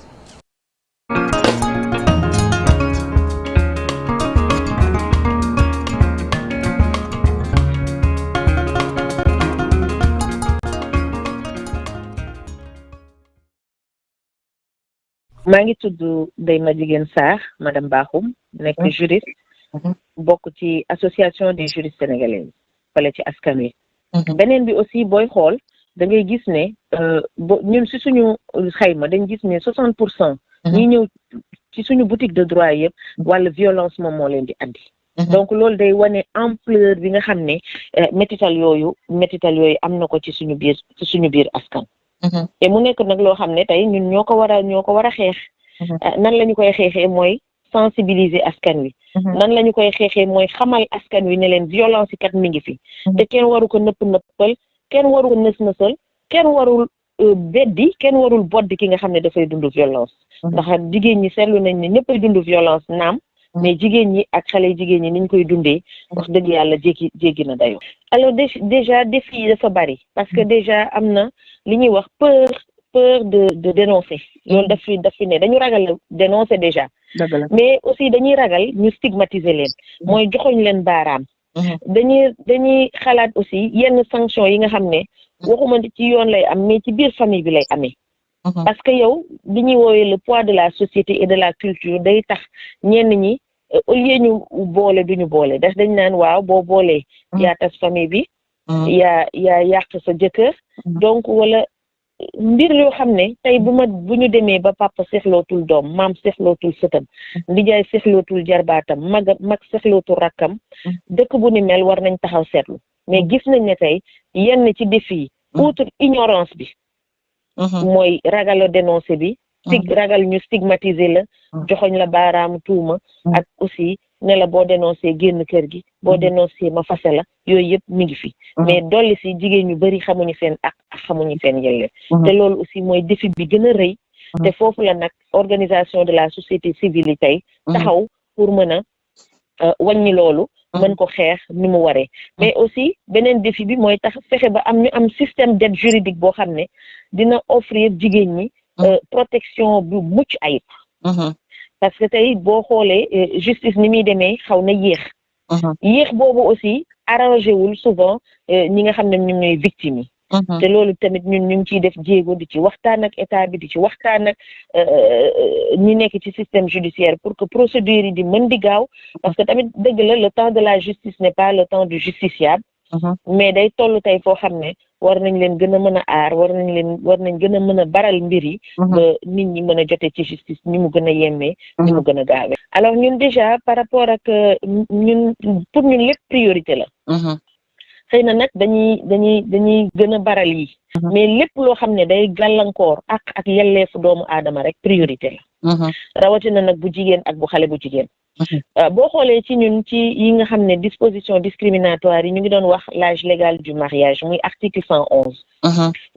maa ngi tudd Ndeye Madjiguène Sarr madame Bakhoum nekk juriste bokk ci association des juristes sénégalais fale ci askan wi beneen bi aussi booy xool da ngay gis ne ñun si suñu xayma dañ gis ne 60% ñi ñëw ci suñu boutique de droit yëpp wala violence moom moo leen di andi donc loolu day wane ampleur bi nga xam ne métital yooyu am na ko ci suñu biir askan te mu nekk nag loo xam ne tey ñun ñoo ko war a xeex nan la ñu koy xeexee mooy sensibiliser askan wi nan la ñu koy xeexee mooy xamal askan wi ne leen violence yi kat mi ngi fi te kenn waru ko nëppal kenn waru ko nës-nësal kenn warul beddi kenn warul boddi ki nga xam ne dafay dund violence ndax jigéen ñi seetlu nañ ne ñëppay dund violence naam mais jigéen ñi ak xale jigéen ñi niñ koy dundee wax dëgg yàlla jéggi na dayoo alors déjà défi yi dafa bari parce que déjà am na li ñuy wax peur de dénoncer loolu daf fi ne dañu ragal dénoncer déjà mais aussi dañuy ragal ñu stigmatiser leen mooy joxoñ leen baaraam dañuy xalaat aussi yenn sanction yi nga xam ne waxuma ci yoon lay am mais ci biir famille bi lay amee parce que yow li ñuy woowee le poids de la société et de la culture day tax ñenn ñi au lieu ñu boole duñu boole dañ naan waaw boo boolee yaa tas famille bi yaa yàq sa jëkkër donc wala mbir yoo xam ne tey bu ñu demee ba papa seexlootul doom maam seexlootul sëtam ndijaay seexlootul jarbaatam mag seexlootul rakkam dëkk bu ni mel war nañ taxaw seetlu mais gis nañ ne tey yenn ci défi yi outre ignorance bi mooy ragal a dénoncé bi ragal ñu stigmatiser la joxoñ la baaraamu tuuma ak aussi ne la boo dénoncé génn kër gi boo dénoncé ma fase la yooyu yëpp mi ngi fi mais dolli si jigéen ñu bari xamuñu seen ak xamuñu seen yelleef te loolu aussi mooy défi bi gën a rëy te foofu la nag organisation de la société civile yi tey taxaw pour mën a wàññi loolu mën ko xeex ni mu waree mais aussi beneen défi bi mooy tax fexe ba ñu am système d'aide juridique boo xam ne dina offrir jigéen ñi protection bu mucc ayib parce que tey boo xoolee justice ni muy demee xaw na yéex boobu aussi arrangé wul souvent ñi nga xam ne ñoom ñooy victimes yi te loolu tamit ñun ñu ngi ciy def jéego di ci waxtaan ak état bi di ci waxtaan ak ñi nekk ci système judiciaire pour que procédure yi di mën di gaaw parce que tamit dëgg la le temps de la justice n'est pas le temps du justiciable mais day toll tey foo xam ne war nañ leen gën a mën a aar war nañ gën a mën a baral mbir yi ba nit ñi mën a jote ci justice ni mu gën a yemmee ni mu gën a gaawee alors ñun déjà par rapport ak ñun pour ñun lépp priorité la xëy na nag dañuy gën a baral yi mais lépp loo xam ne day gàllankoor ak yelleefu doomu aadama rek priorité la rawatina nag bu jigéen ak bu xale bu jigéen boo xoolee ci ñun ci yi nga xam ne disposition discriminatoire yi ñu ngi doon wax l'âge légal du mariage muy article 111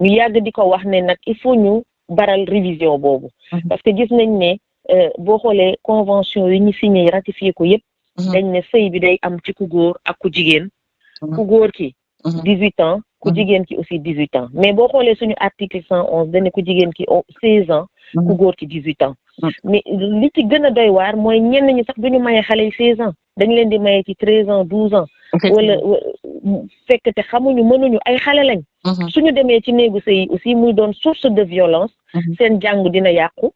ñu yàgg di ko wax ne nag il faut ñu baral révision boobu parce que gis nañ ne boo xoolee convention yi ñu signé ratifié ko yépp dañ ne sëy bi day am ci ku góor ak ku jigéen ku góor ki 18 ans ku jigéen ki aussi 18 ans mais boo xoolee suñu article 111 dañ ne ku jigéen ki 16 ans ku góor ki 18 ans mais li ci gën a doy waar mooy ñenn ñi sax duñu maye xale yi 16 ans dañ leen di maye ci 13 ans 12 ans wala fekk te xamuñu mënuñu ay xale lañ suñu demee ci néegu sëy aussi muy doon source de violence seen jàng dina yàqu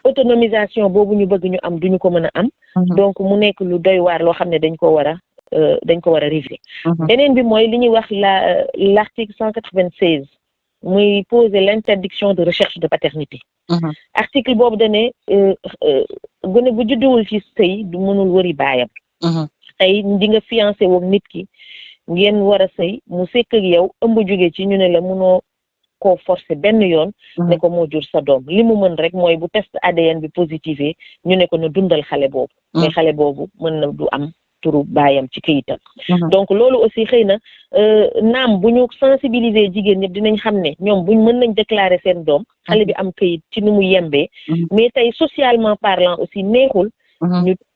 autonomisation boobu ñu bëgg ñu am duñu ko mën a am donc mu nekk lu doy waar loo xam ne dañ ko war a réviser beneen bi mooy li ñuy wax l'article 196 muy poser l'interdiction de recherche de paternité article boobu dane gone bu judduwul ci sëy du mënul wëri baayam tey di nga fiancé woog nit ki ngeen war a sëy mu sekk ak yow ëmb jóge ci ñu ne la mënoo koo forcer benn yoon ne ko moo jur sa doom li mu mën rek mooy bu test ADN bi positivé ñu ne ko na dundal xale boobu mais xale boobu mën na du am turu baayam ci këyitam donc loolu aussi xëy na naam bu ñu sensibiliser jigéen ñëpp dinañ xam ne ñoom buñ mën nañ déclarer seen doom xale bi am këyit ci nu mu yembee mais tey socialement parlant aussi neexul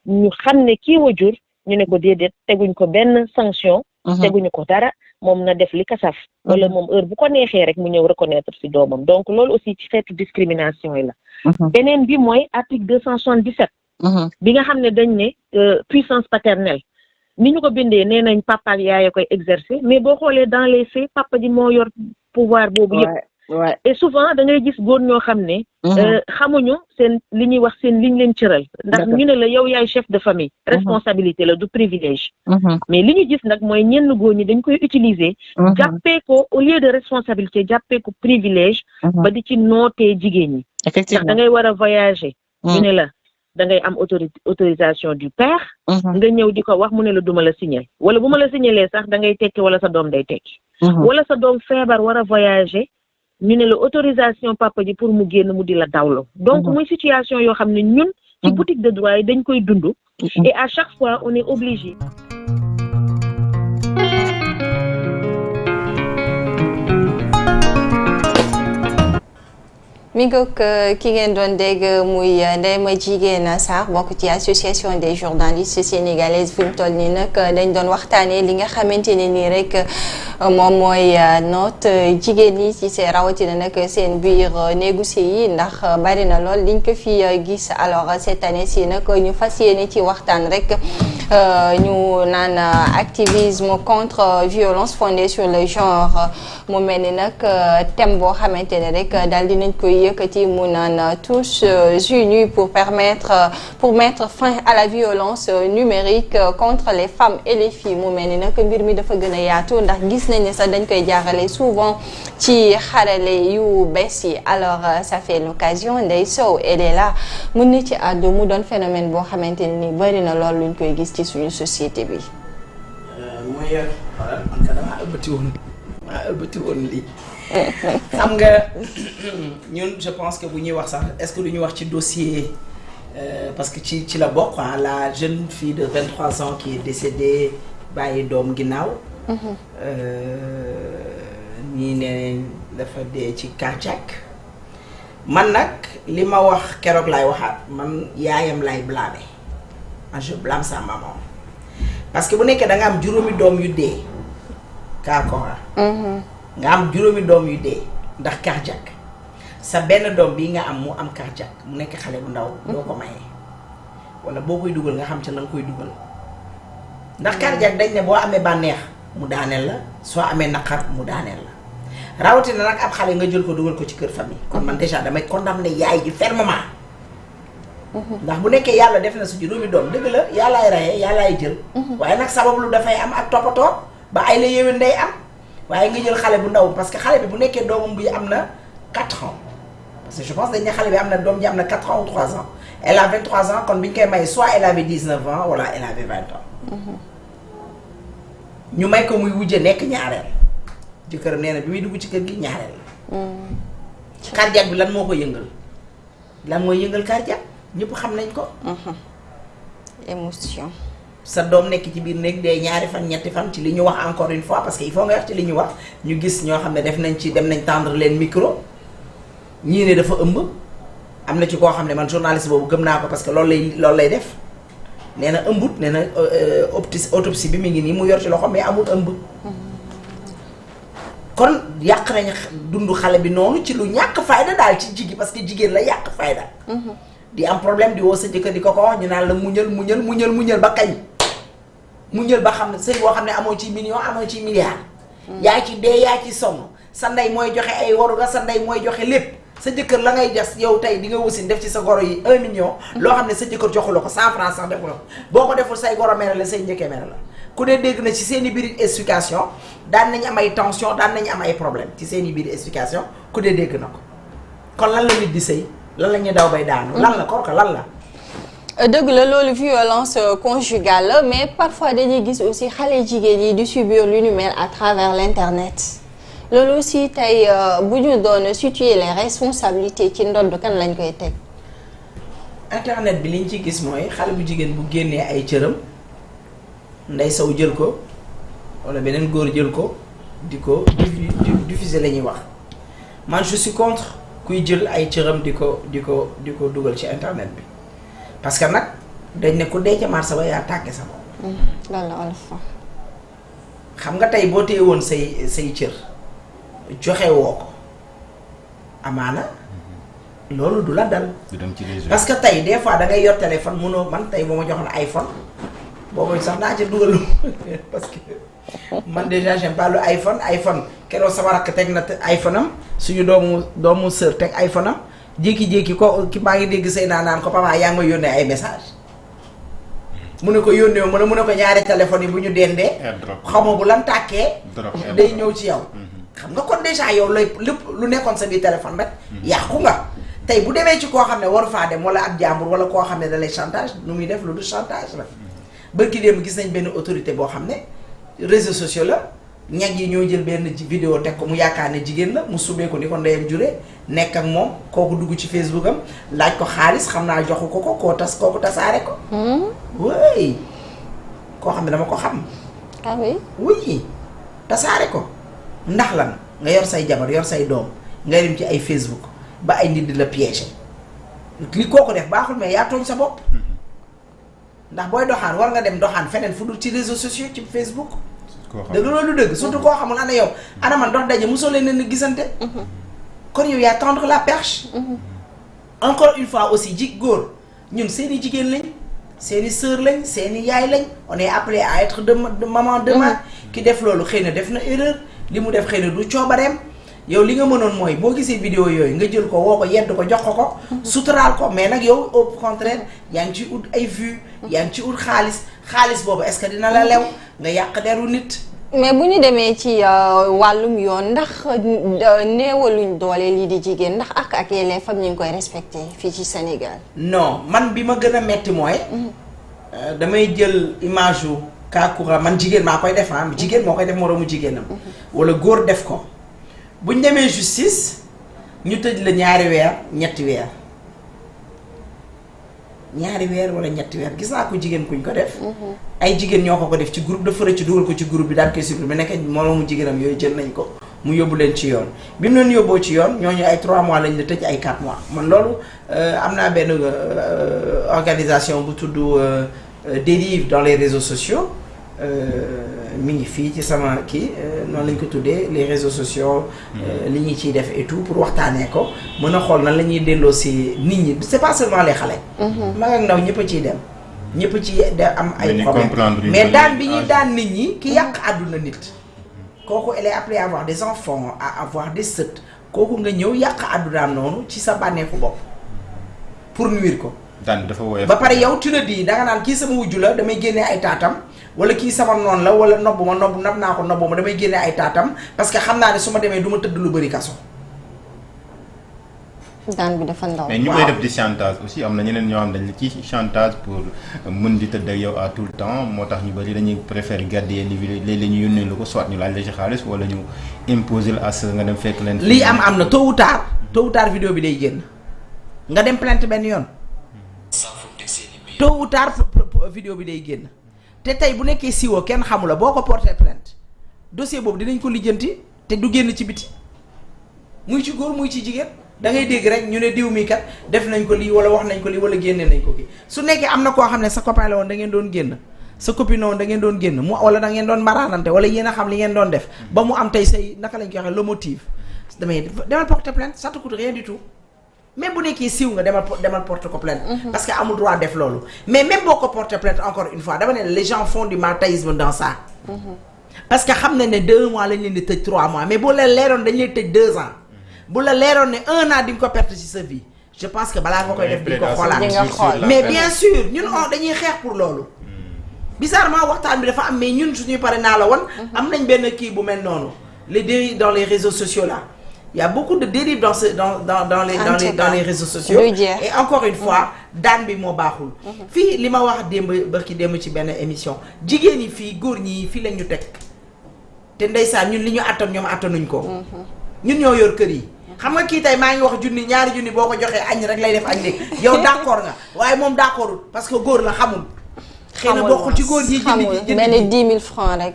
ñu xam ne kii wajur ñu ne ko déedéet teguñ ko benn sanction teguñu ko dara moom na def li ka saf wala moom heure bu ko neexee rek mu ñëw reconnaître ci doomam donc loolu aussi ci xeetu discrimination yi la beneen bi mooy article 277 bi nga xam ne dañ ne puissance paternelle ni ñu ko bindee nee nañ papa ak yaay koy exercer mais boo xoolee dans les faits papa ji moo yor pouvoir boobu yëpp et souvent da ngay gis góor ñoo xam ne xamuñu seen li ñuy wax seen liñ leen cëral ndax ñu ne la yow yaay chef de famille responsabilité la du privilège mais li ñu gis nag mooy ñenn góor ñi dañ koy utiliser jàppee ko au lieu de responsabilité jàppee ko privilège ba di ci nootee jigéen ñi ndax da ngay war a voyager ñu ne la da ngay am autorisation du père nga ñëw di ko wax mu ne la duma la signer wala bu ma la signalee sax da ngay tekki wala sa doom day tekki wala sa doom feebar war a voyager ñu ne la autorisation papa ji pour mu génn mu di la dawlo donc muy situation yoo xam ne ñun ci boutique de droit yi dañ koy dund et à chaque fois on est obligé mi ngoog ki ngeen doon dégg muy Ndeye Madjiguène Sarr bokk ci association des journalistes sénégalaises fi mu toll nii nag dañ doon waxtaanee li nga xamante ne nii rek moom mooy noot jigéen ñi ci seen rawatina nag seen biir négocier yi ndax bari na lool liñ ko fi gis alors cette année ci nag ñu fas yéene ci waxtaan rek ñu naan activisme contre violence fondée sur le genre mu mel ni nag thème boo xamante ne rek daal dinañ koy yëkkati mu naan tous unis pour mettre fin à la violence numérique contre les femmes et les filles mu mel ni nag mbir mi dafa gën a yaatu ndax gis nañ ne sax dañ koy jaarale souvent ci xarale yu bees yi alors ça fait l'occasion Ndeye Sow elle est là mun na ci àddu mu doon phénomène boo xamante ni bari na lool luñ koy gis ci suñu société bi. mooy xoolal man ka damaa ëbbati woon lii xam nga ñun je pense que bu ñuy wax sax est-ce que lu ñuy wax ci dossier parce que ci la bokk la jeune fille de 23 ans qui est décédée bàyyi doom ginnaaw ñii ne dafa dee ci cardiaque man nag li ma wax keroog laay waxaat man yaayam lay blâmer je blâme sa maman parce que bu nekkee da nga am juróomi doom yu dee cas Cora nga am juróomi doom yu dee ndax cardiaque sa benn doom bii nga am mu am cardiaque mu nekk xale bu ndaw doo ko mayee wala boo koy dugal nga xam ca la nga koy dugal ndax cardiaque dañ ne boo amee bànneex mu daaneel la soo amee naqar mu daaneel la rawatina nag ab xale nga jël ko dugal ko ci kër famille kon man déjà damay condamné yaay ji fermement ndax bu nekkee yàlla def na su juróomi doom dëgg la yàllaay rayee yàllaay jël waaye nag sabablu dafay am ak toppatoo ba ay la yéwén day am waaye nga jël xale bu ndaw parce que xale bi bu nekkee doomam bi am na 4 ans parce que je pense dañ ne xale bi am na doom ji am na 4 ans ou 3 ans elle a 23 ans kon bi ñu koy may soit elle avait 19 ans wala elle avait 20 ans ñu may ko muy wujje nekk ñaareel jëkkëram nee na bi muy dugg ci kër gi ñaareel cardiaque bi lan moo ko yëngal lan mooy yëngal cardiaque ñëpp xam nañ ko émotion sa doom nekk ci biir néeg dee ñaari fan ñetti fan ci li ñu wax encore une fois parce que il faut nga wax ci li ñu wax ñu gis ñoo xam ne def nañ ci dem nañ tendre leen micro ñii ne dafa ëmb am na ci koo xam ne man journaliste boobu gëm naa ko parce que loolu lay def nee na ëmbut nee na autopsie bi mi ngi nii mu yor ci loxo mais amul ëmb kon yàq nañ dundu xale bi noonu ci lu ñàkk fayda daal ci jigi parce que jigéen la yàq fayda di am problème di woo sa jëkkër di ko wax ñu naan la muñal ba kañ muñal ba xam ne sëy boo xam ne amoo ci million amoo ci milliard yaa ci dee yaa ci sonn sa ndey mooy joxe ay waruga sa ndey mooy joxe lépp sa jëkkër la ngay des yow tey di nga wasin def ci sa goro yi 1 million loo xam ne sa jëkkër joxu la ko 100 francs sax defu la ko boo ko deful say goro mere la say njëkkee mere la ku ne dégg na ci seen i biir explication daan nañ am ay tension daan nañ am ay problème ci seen i biir explication ku ne dégg na ko kon lan la nit di sëy lan la ñuy daw bay daanu lan la korka lan la dëgg la loolu violence conjugale la mais parfois dañuy gis aussi xale jigéen yi di subir lu ñu mel à travers l'internet loolu aussi tey bu ñu doon situer les responsabilités ci ndodd kan lañ koy teg internet bi liñ ci gis mooy xale bu jigéen bu génnee ay cëram ndey saw jël ko wala beneen góor jël ko di ko diffuser la ñuy wax man je suis contre kuy jël ay cëram di ko dugal ci internet bi parce que nag dañ ne ku dee ca marché ba yaa tàgge sa bopp. lan la olof xam nga tey boo téye woon say cër joxe woo ko amaana loolu du la dal. du dem ci réseau parce que tey des fois da ngay yor téléphone mënoo man tey boo ma joxoon iPhone boobu sax naa ca dugal parce que man déjà j'aime pas le iPhone keroog sama rakk teg na iPhone am suñu doomu sœur teg iPhone am jékki-jékki ko ki maa ngi dégg say naan ko papa yaa ngi may yónnee ay message mu ne ko yónnee mu ne ko ñaari téléphone yi bu ñu dendee xamoo bu lan tàkkee day ñëw ci yow xam nga kon déjà yow lépp lu nekkoon sa biir téléphone rek yàqu nga tey bu demee ci koo xam ne waru faa dem wala ab jàmbur wala koo xam ne da lay chantage nu muy def lu du chantage la bërki démb gis nañ benn autorité boo xam ne réseaux sociaux la ñag yi ñoo jël benn vidéo teg ko mu yaakaar ne jigéen la mu subee ko ni ko ndeyam jure nekk ak moom kooku dugg ci Facebook am laaj ko xaalis xam naa joxu ko kooku tasaare ko oui koo xam ne dama ko xam ah oui oui tasaare ko ndax lan nga yor say jabar yor say doom nga dem ci ay Facebook ba ay nit di la piéger li kooku def baaxul mais yaa tooñ sa bopp ndax booy doxaan war nga dem doxaan feneen fu dul ci réseaux sociaux ci Facebook dëgg loolu dëgg surtout koo xamul ana yow ana man dox daje mosoo leen ne gisante kon yow yaa tendre la perche encore une fois aussi góor ñun seeni jigéen lañ seeni sœur lañ seeni yaay lañ on est appelé à être de maman demain ki def loolu xëy na def na erreur li mu def xëy na du coobareem yow li nga mënoon mooy boo gisee vidéo yooyu nga jël ko woo ko yedd ko jox ko suturaal ko mais nag yow au contraire yaa ngi ci ut ay vues yaa ngi ci ut xaalis boobu est-ce que dina la lew nga yàq deru nit mais bu ñu demee ci wàllum yoon ndax néewaluñ doole lii di jigéen ndax ak yelleefam ñu ngi koy respecté fii ci Sénégal non man bi ma gën a metti mooy damay jël image yu Kakura man jigéen maa koy def jigéen moo koy def moroomu jigéenam wala góor def ko bu ñu demee justice ñu tëj la ñaari weer ñetti weer wala ñetti weer gis naa ko jigéen kuñ ko def ay jigéen ñoo ko def ci groupe dafa rëcc dugal ko ci groupe bi daal koy supprimer nekk moroomu jigéenam yooyu jël nañ ko mu yóbbu leen ci yoon bi mu leen yóbboo ci yoon ñooñu ay 3 mois lañ la tëj ay 4 mois man loolu am naa benn organisation bu tudd Dérive dans les réseaux sociaux mi ngi fii ci sama kii noonu lañ ko tuddee les réseaux sociaux. li ñu ciy def et tout pour waxtaanee ko mën a xool nan la ñuy delloo si nit ñi c'est pas seulement les xale. mag ak ndaw ñëpp a ciy dem. ñëpp ci am ay problème mais daan bi ñuy daan nit ñi ki yàq àdduna nit. kooku elle est appelée à avoir des enfants à avoir des sët kooku nga ñëw yàq àddunaam noonu ci sa bànneexu bopp pour nuire ko. daan dafa woyof ba pare yow tu le dis danga naan kii sama wujju la damay génnee ay taatam wala kii sama noon la wala nab naa ko nobbu ma damay génnee ay taatam parce que xam naa ne su ma demee du ma tëdd lu bëri kaso. daan bi dafa ndaw. mais ñu koy def di chantage aussi am na ñeneen ñoo xam dañ la ci chantage pour mën di tëdd ak yow à tout le temps moo tax ñu bari dañuy préférer garder léeg-léeg ñu yónnee lu ko soit ñu laaj la ci xaalis wala ñu imposer la as nga dem fekk leen. lii am na tôt ou tard vidéo bi day génn nga dem plainte benn yoon. tôt ou tard vidéo bi day génn te tey bu nekkee siwoo kenn xamula boo ko porté plainte dossier boobu dinañ ko lijjanti te du génn ci biti muy ci góor muy ci jigéen. da ngay dégg rek ñu ne diw mi kat def nañ ko lii wala wax nañ ko lii wala génne nañ ko kii su nekkee am na koo xam ne sa copain la woon da ngeen doon génn sa copine la woon da ngeen doon génn mu wala da ngeen doon maraanante wala yéen a xam li ngeen doon def ba mu am tey say naka lañ koy waxee le motif demal porter plainte ça te coûte rien du tout même bu nekkee siiw nga demal porter ko plainte parce que amul droit def loolu mais même boo ko porter plainte encore une fois dama ne les gens font du manichéisme dans ça parce que xam nañ ne 2 mois lañ leen di tëj 3 mois mais boo leen leeroon dañ leen tëj 2 ans bu la leeroon ne 1 an di nga ko perte ci sa vie je pense que balaa nga koy def di nga ko xoolaat mais bien sûr ñun dañuy xeex pour loolu bizarrement waxtaan bi dafa am mais ñun suñuy pare naa la woon am nañ benn kii bu mel noonu les dérives dans les réseaux sociaux là il y a beaucoup de dérives dans les réseaux sociaux et encore une fois daan bi moo baaxul fii li ma wax barki démb ci benn émission jigéen ñi fii góor ñi fii lañ ñu teg te ndeysaan ñun li ñu attan ñoom attanuñ ko ñun ñoo yor kër yi xam nga kii tey maa ngi wax junni ñaari junni boo ko joxee añ rek lay def añ léegi yow d'accord nga waaye moom d'accordul parce que góor la xamul xëy na bokkul ci góor yi jënd benn 10 000 francs rek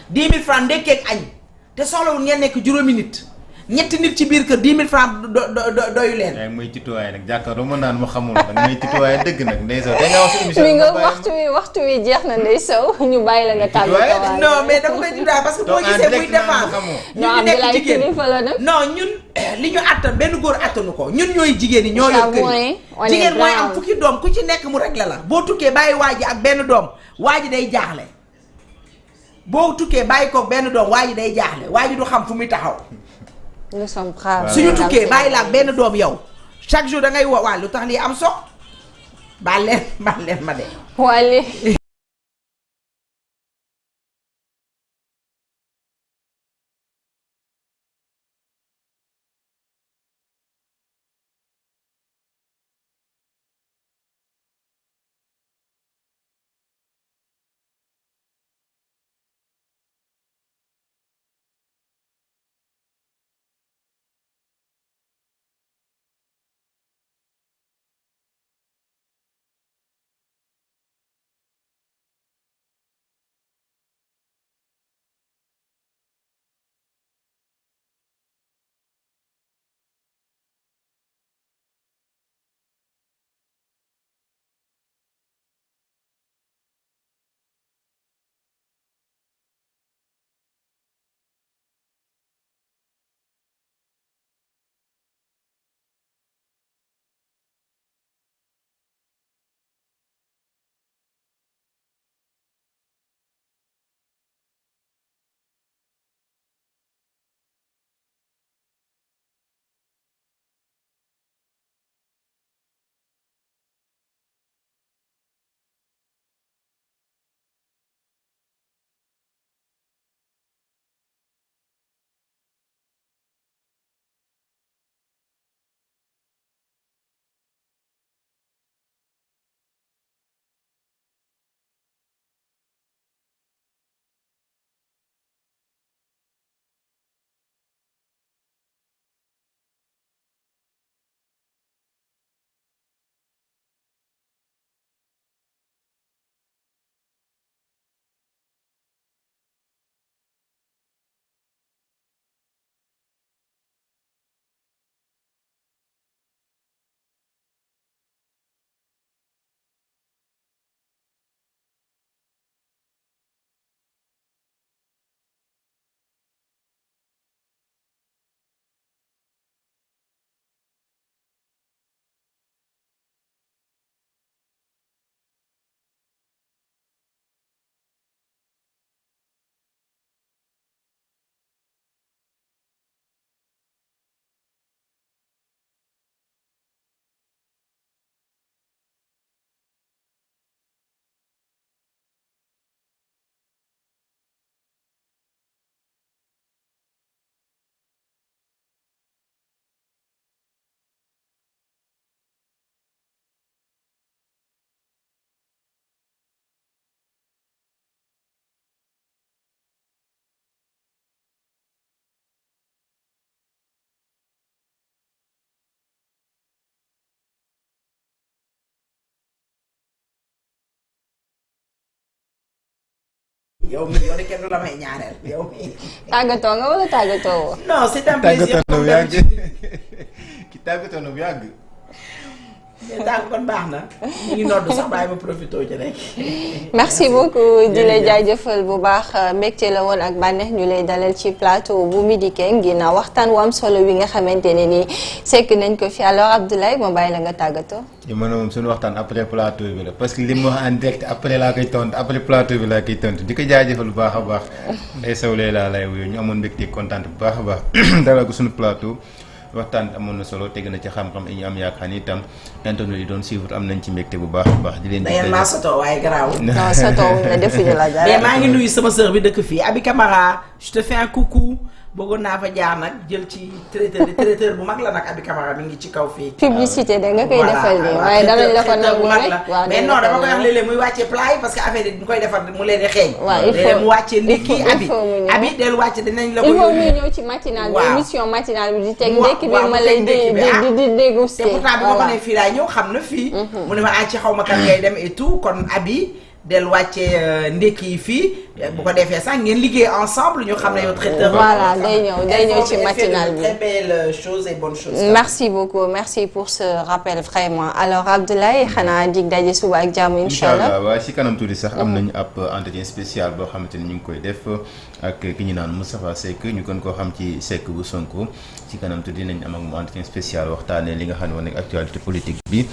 10 000 francs ndekkeeg añ te soxlawul ngeen nekk juróomi nit ñetti nit ci biir kër 10 000 francs doyu leen. yaa ngi may tituwaay nag jàkkaarloo mën naan ma xamul nag may tituwaay dëgg nag Ndeye Sow da nga wax émission mi nga waxtu wi jeex na Ndeye Sow ñu bàyyi la nga tàggatoo. non mais dama koy tituwaay parce que boo gisee muy défendre ñun ñu nekk jigéen non ñun li ñu attan benn góor attanu ko ñun ñooy jigéen ñi ñoo yor kër yi jigéen mooy am fukki doom ku ci nekk mu réglé la boo tukkee bàyyi waa ji ak benn doom waa ji day jaaxle boo tukkee bàyyi ko benn doom waa ji day jaaxle waa ji du xam fu muy taxaw. nous sommes braves. suñu tukkee bàyyi la ak benn doom yow chaque jour da ngay waa lu tax lii am so baal leen ma de. wàllu. yow mi yow de kenn du la may ñaareel yow mi. tàggatoo nga wala tàggatoo. non c'est un plaisir tàggatoo na bu yàgg ki tàggatoo na bu yàgg. mais tàgg kon baax na ñu ngi noddu sax bàyyi ma profité ci rek. merci beaucoup di la jaajëfal bu baax mbégte la woon ak bànneex ñu lay dalal ci plateau bu Midi King ginnaaw waxtaan wu am solo wi nga xamante ne nii sekk nañ ko fi alors Abdoulaye ma bàyyi la nga tàggatoo. man moom suñu waxtaan après plateau bi la parce que li mu wax en direct après laa koy tontu après plateau bi laa koy tontu di ko jaajëfal bu baax a baax. day sawlee laa lay wuyu ñu amoon mbégte kontaan bu baax a baax dalal ko suñu plateau. waxtaan amoon na solo teg na ci xam-xam yi ñu am yaakaar ni itam internet yi doon suivre am nañ ci mbégte bu baax a baax di leen. da ngeen maa soto waaye garaaw. non soto na defuñu la dara. mais maa ngi nuyu sama sœur bi dëkk fii Abi Camara je te fais un coucou bëggoon naa fa jaar nag jël ci traiteur bu mag la nag Abi Camara mi ngi ci kaw fii. publicité da nga koy defal nii waaye danañ la ko nangu rek. waaw mais non dama koy wax léeg-léeg muy wàccee plat yi parce que affaire yi ñu koy defar mu leen di xeeñ. waaw il faut mu wàccee ndekki Abi dellu wàcce dinañ la ko. il faut muy ñëw ci matinale bi émission matinale bi di teg ndekki bi ma lay di dégusté. te pourtant bi ma ko ne fii laay ñëw xam na fii. mu ne ma ci xaw ma kan ngay dem et tout kon Abi del wàccee ndekki yi fii bu ko defee sax ngeen liggéey ensemble ñu xam ne yow traiteur. voilà day ñëw ci matinale bi. très belle chose et bonne chose. merci beaucoup merci pour ce rappel vraiment alors Abdoulaye xanaa dig daje suba ak jàmm incha allah. waaye si kanam tuuti sax am nañu ab entretien spécial boo xamante ni ñu ngi koy def ak ki ñu naan Moustapha Seck ñu gën koo xam ci Seck bu Sonko si kanam tuuti dinañ am ak mu entretien spécial waxtaanee li nga xam ne woon nag actualité politique bi.